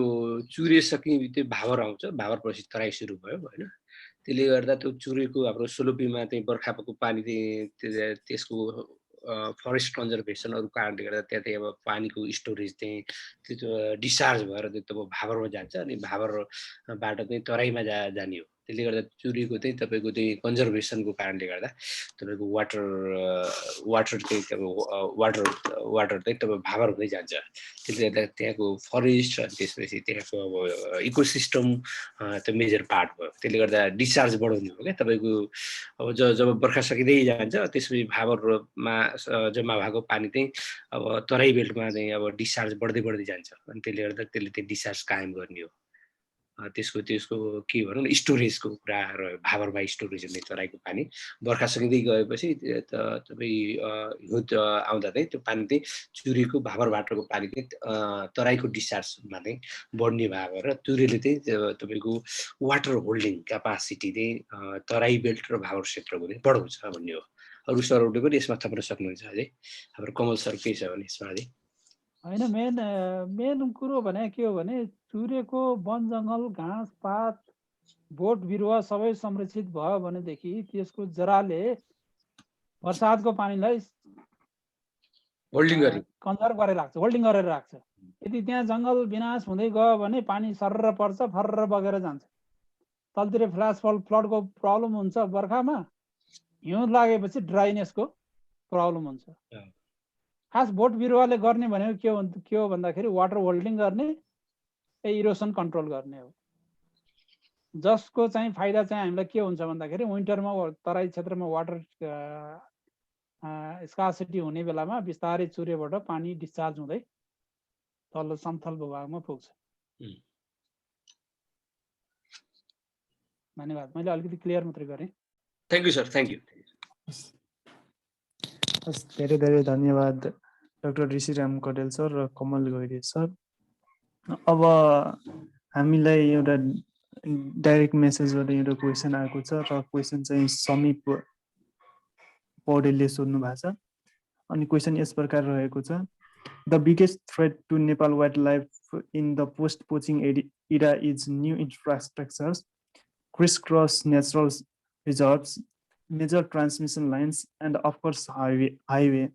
चुरे सक्ने बित्तिकै भावर आउँछ, भावर पछि तराई सुरु भयो होइन। त्यसले गर्दा त्यो चुरेको हाम्रो सोलुपीमा चाहिँ बर्खाको पानी चाहिँ त्यसको फरेस्ट कन्जर्भेसनहरू कारणले गर्दा त्यहाँ चाहिँ अब पानीको स्टोरेज चाहिँ त्यो डिस्चार्ज भएर चाहिँ तब भावरमा जान्छ अनि भावरबाट चाहिँ तराईमा जाने हो। त्यसले गर्दा चुरेको चाहिँ तपाईँको चाहिँ कन्जर्भेसनको कारणले गर्दा तपाईँको वाटर चाहिँ वाटर चाहिँ तपाईँ भावर हुँदै जान्छ। त्यसले गर्दा त्यहाँको फरेस्ट अनि त्यसपछि त्यहाँको अब इकोसिस्टम त्यो मेजर पार्ट भयो। त्यसले गर्दा डिस्चार्ज बढाउने हो क्या तपाईँको। अब जब बर्खा सकिँदै जान्छ त्यसपछि भावरमा जम्मा भएको पानी चाहिँ अब तराई बेल्टमा चाहिँ अब डिस्चार्ज बढ्दै जान्छ अनि त्यसले गर्दा त्यसले त्यो डिस्चार्ज कायम गर्ने हो। त्यसको के भनौँ न, स्टोरेजको कुरा रह्यो, भावरमा स्टोरेज हुने तराईको पानी बर्खा सकिँदै गएपछि तपाईँ हिउँद आउँदा चाहिँ त्यो पानी चाहिँ चुरेको भावरबाटको पानी चाहिँ तराईको डिस्चार्जमा चाहिँ बढ्ने भएको र चुरेले चाहिँ तपाईँको वाटर होल्डिङ क्यापासिटी चाहिँ तराई बेल्ट र भावर क्षेत्रको चाहिँ बढाउँछ भन्ने हो। अरू सरहरूले पनि यसमा थप्न सक्नुहुन्छ अझै। हाम्रो कमल सर के छ भने यसमा अझै होइन, मेन कुरो भने के हो भने चुरेको वन जङ्गल घाँस पात बोट बिरुवा सबै संरक्षित भयो भनेदेखि त्यसको जराले बर्सातको पानीलाई होल्डिङ गर्ने कन्जर्भ गरेर राख्छ, होल्डिङ गरेर राख्छ। यदि त्यहाँ जङ्गल विनाश हुँदै गयो भने पानी सर्र पर्छ, फर्र बगेर जान्छ। तलतिर फ्लडको प्रब्लम हुन्छ बर्खामा, हिउँ लागेपछि ड्राइनेसको प्रब्लम हुन्छ। खास बोट बिरुवाले गर्ने भनेको के हो भन्दाखेरि वाटर होल्डिङ गर्ने, इरोसन कन्ट्रोल गर्ने हो। जसको चाहिँ फाइदा चाहिँ हामीलाई के हुन्छ भन्दाखेरि विन्टरमा तराई क्षेत्रमा वाटर स्कार्सिटी हुने बेलामा बिस्तारै चुरेबाट पानी डिस्चार्ज हुँदै तल्लो समथल भूभागमा पुग्छ। धन्यवाद, मैले अलिकति क्लियर मात्रै गरेँ। Thank you sir, thank you. धेरै धेरै धन्यवाद डाक्टर ऋषिराम कटेल सर र कमल गैरे सर। अब हामीलाई एउटा डाइरेक्ट मेसेजबाट एउटा क्वेसन आएको छ र क्वेसन चाहिँ समीप पौडेलले सोध्नु भएको छ। अनि क्वेसन यस प्रकार रहेको छ, the biggest threat to Nepal wildlife in the post poaching era is new infrastructures, criss cross natural reserves, major transmission lines, and of course highway.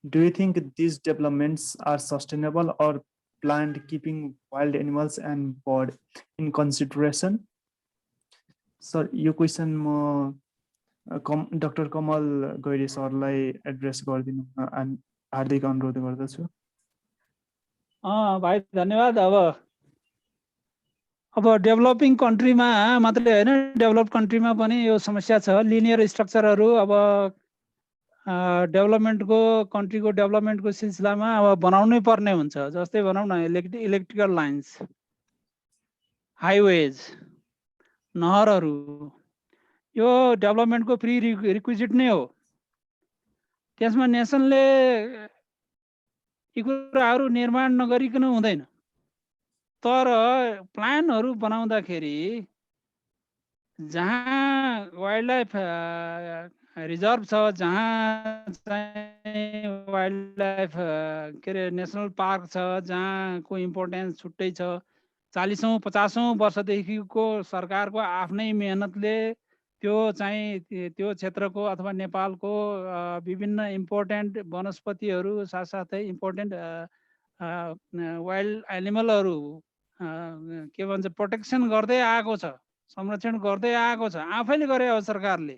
Do you think these developments are sustainable or planned keeping wild animals and bird in consideration? Sir, यो question म doctor कमल गैरे सरलाई address गरिदिनु हार्दिक अनुरोध गर्दछु। भाइ धन्यवाद। अब डेभलपिङ कन्ट्रीमा मात्रै होइन, डेभलप कन्ट्रीमा पनि यो समस्या छ। लिनियर स्ट्रक्चरहरू अब डेभलपमेन्टको कन्ट्रीको डेभलपमेन्टको सिलसिलामा अब बनाउनै पर्ने हुन्छ। जस्तै भनौँ न इलेक्ट्रिकल लाइन्स, हाइवेज, नहरहरू, यो डेभलपमेन्टको प्री रिक्विजिट नै हो। त्यसमा नेसनले यी कुराहरू निर्माण नगरिकन हुँदैन। तर प्लानहरू बनाउँदाखेरि जहाँ वाइल्ड लाइफ रिजर्भ छ जहाँ चाहिँ वाइल्ड लाइफ के अरे नेसनल पार्क छ जहाँको इम्पोर्टेन्स छुट्टै छ। 40औं 50औं वर्षदेखिको सरकारको आफ्नै मेहनतले त्यो चाहिँ त्यो क्षेत्रको अथवा नेपालको विभिन्न इम्पोर्टेन्ट वनस्पतिहरू साथसाथै इम्पोर्टेन्ट वाइल्ड एनिमलहरू के भन्छ प्रोटेक्सन गर्दै आएको छ, संरक्षण गर्दै आएको छ, आफैले गरे हो सरकारले।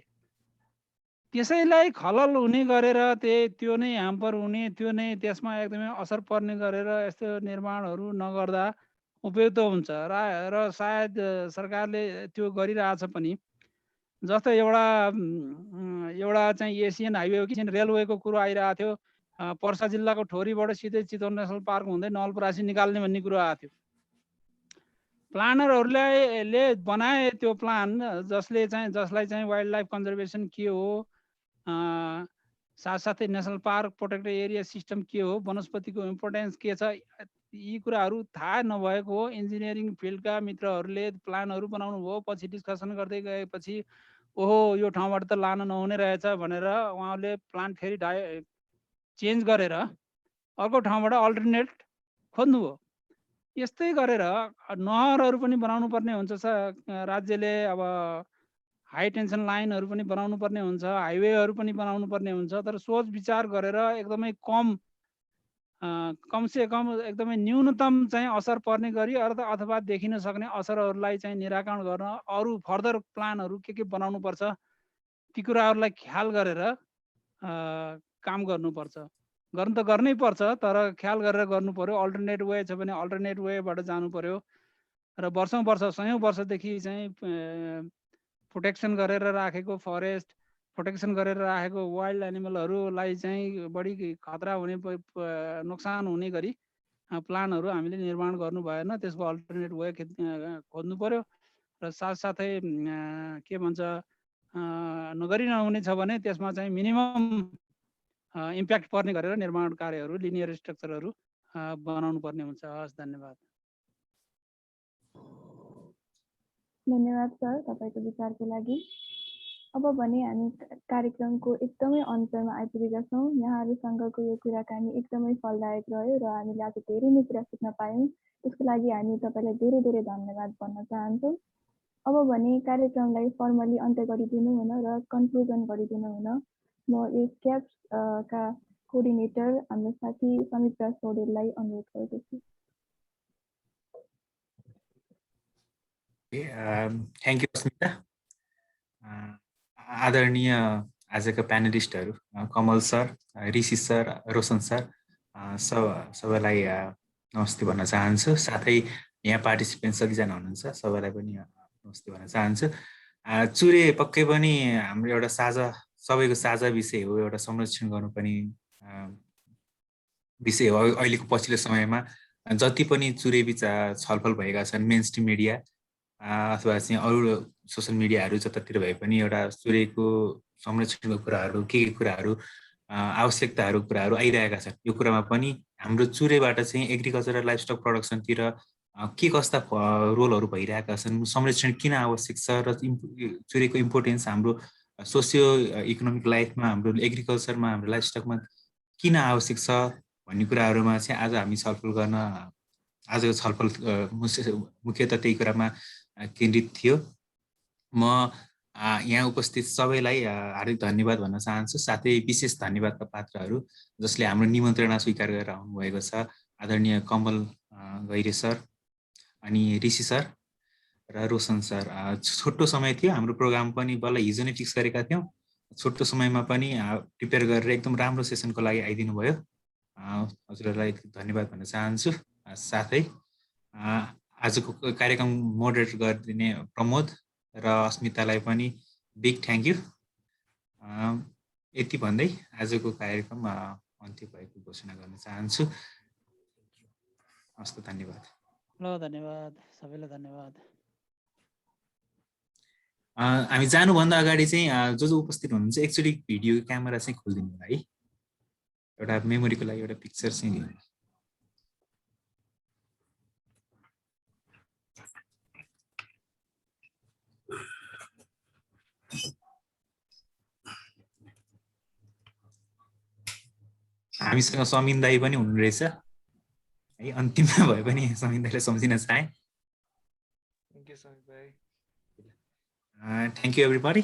त्यसैलाई खलल हुने गरेर त्यो नै ह्याम्पर हुने, त्यो नै त्यसमा एकदमै असर पर्ने गरेर यस्तो निर्माणहरू नगर्दा उपयुक्त हुन्छ र सायद सरकारले त्यो गरिरहेछ पनि। जस्तै एउटा चाहिँ एसियन हाइवे हो कि रेलवेको कुरो आइरहेको थियो, पर्सा जिल्लाको ठोरीबाट सिधै चितवन नेसनल पार्क हुँदै नवलपरासी निकाल्ने भन्ने कुरो आएको थियो। प्लानरहरूले बनाए त्यो प्लान, जसलाई चाहिँ वाइल्ड लाइफ कन्जर्भेसन के हो, साथसाथै national park protected area system के हो, वनस्पतिको इम्पोर्टेन्स के छ, यी कुराहरू थाहा नभएको हो। इन्जिनियरिङ फिल्डका मित्रहरूले प्लानहरू बनाउनु भयो, पछि डिस्कसन गर्दै गएपछि ओहो यो ठाउँबाट त लान नहुने रहेछ भनेर उहाँले प्लान फेरि चेन्ज गरेर अर्को ठाउँबाट अल्टरनेट खोज्नुभयो। यस्तै गरेर नहरहरू पनि बनाउनु पर्ने हुन्छ राज्यले। अब हाई टेन्सन लाइनहरू पनि बनाउनु पर्ने हुन्छ, हाइवेहरू पनि बनाउनु पर्ने हुन्छ। तर सोच विचार गरेर एकदमै कमसे कम एकदमै न्यूनतम चाहिँ असर पर्ने गरी अथवा देखिन सक्ने असरहरूलाई चाहिँ निराकरण गर्न अरू फर्दर प्लानहरू के बनाउनु पर्छ, ती कुराहरूलाई ख्याल गरेर काम गर्नुपर्छ। गर्नु त गर्नै पर्छ, तर ख्याल गरेर गर्नु पर्यो। अल्टरनेट वे छ भने अल्टरनेट वेबाट जानु पर्यो र वर्षौँ वर्ष 100औं वर्षदेखि चाहिँ प्रोटेक्सन गरेर राखेको फरेस्ट, प्रोटेक्सन गरेर राखेको वाइल्ड एनिमलहरूलाई चाहिँ बढी खतरा हुने, नोक्सान हुने गरी प्लानहरू हामीले निर्माण गर्नु भएन। त्यसको अल्टरनेट वे खोज्नु पर्यो र साथसाथै के भन्छ नगरी नहुने छ भने त्यसमा चाहिँ मिनिमम इम्प्याक्ट पर्ने गरेर निर्माण कार्यहरू, लिनियर स्ट्रक्चरहरू बनाउनु पर्ने हुन्छ। हस्, धन्यवाद। धन्यवाद सर तपाईँको विचारको लागि। अब भने हामी कार्यक्रमको एकदमै अन्तमा आइपुगेका छौँ। यहाँहरूसँगको यो कुराकानी एकदमै फलदायक रह्यो र हामीले आज धेरै नै कुरा सिक्न पायौँ। त्यसको लागि हामी तपाईँलाई धेरै धेरै धन्यवाद भन्न चाहन्छौँ। अब भने कार्यक्रमलाई फर्मली अन्त्य गरिदिनु हुन र कन्क्लुजन गरिदिनु हुन म यस क्याप्स का कोअर्डिनेटर हाम्रो साथी समित्रा सौडेललाई अनुरोध गर्दछु। थ्याङ्क यू अस्मिता। आदरणीय आजका प्यानलिस्टहरू कमल सर, ऋषि सर, रोशन सर, सबैलाई नमस्ते भन्न चाहन्छु। साथै यहाँ पार्टिसिपेन्ट कतिजना हुनुहुन्छ सबैलाई पनि नमस्ते भन्न चाहन्छु। चुरे पक्कै पनि हाम्रो एउटा सबैको साझा विषय हो, एउटा संरक्षण गर्नुपर्ने विषय हो। अहिलेको पछिल्लो समयमा जति पनि चुरे छलफल भएका छन् मेन स्ट्रिम मिडिया अथवा चाहिँ अरू सोसल मिडियाहरू जतातिर भए पनि एउटा चुरेको संरक्षणको कुराहरू, के कुराहरू, आवश्यकताहरू कुराहरू आइरहेका छन्। यो कुरामा पनि हाम्रो चुरेबाट चाहिँ एग्रिकल्चर र लाइफस्टक प्रोडक्सनतिर के कस्ता रोलहरू भइरहेका छन्, संरक्षण किन आवश्यक छ र चुरेको इम्पोर्टेन्स हाम्रो सोसियो इकोनोमिक लाइफमा, हाम्रो एग्रिकल्चरमा, हाम्रो लाइफस्टकमा किन आवश्यक छ भन्ने कुराहरूमा चाहिँ आज हामी छलफल गर्न, आजको छलफल मुख्यतः त्यही कुरामा केन्द्रित थियो। म यहाँ उपस्थित सबैलाई हार्दिक धन्यवाद भन्न चाहन्छु। साथै विशेष धन्यवादका पात्रहरू जसले हाम्रो निमन्त्रणा स्वीकार गरेर आउनुभएको छ, आदरणीय कमल गैरे सर, अनि ऋषि सर र रोशन सर। छोटो समय थियो, हाम्रो प्रोग्राम पनि बल्ल हिजो नै फिक्स गरेका थियौँ। छोटो समयमा पनि प्रिपेयर गरेर एकदम राम्रो सेसनको लागि आइदिनु भयो। हजुरहरूलाई धन्यवाद भन्न चाहन्छु। साथै आजको कार्यक्रम मोडरेट गरिदिने प्रमोद र अस्मितालाई पनि बिग थ्याङ्क यू। यति भन्दै आजको कार्यक्रम अन्त्य भएको घोषणा गर्न चाहन्छु। हस्त, धन्यवाद। ल, धन्यवाद सबैलाई, धन्यवाद। हामी जानुभन्दा अगाडि चाहिँ जो उपस्थित हुनुहुन्छ एकचोटि भिडियो क्यामेरा चाहिँ खोलिदिनु होला है, एउटा मेमोरीको लागि एउटा पिक्चर चाहिँ लिनु। हामीसँग समिन दाई पनि हुनु रहेछ है, अन्तिममा भए पनि समिन दाईलाई सम्झिन चाहे। थ्याङ्क यू समित भाइ। Thank you, everybody.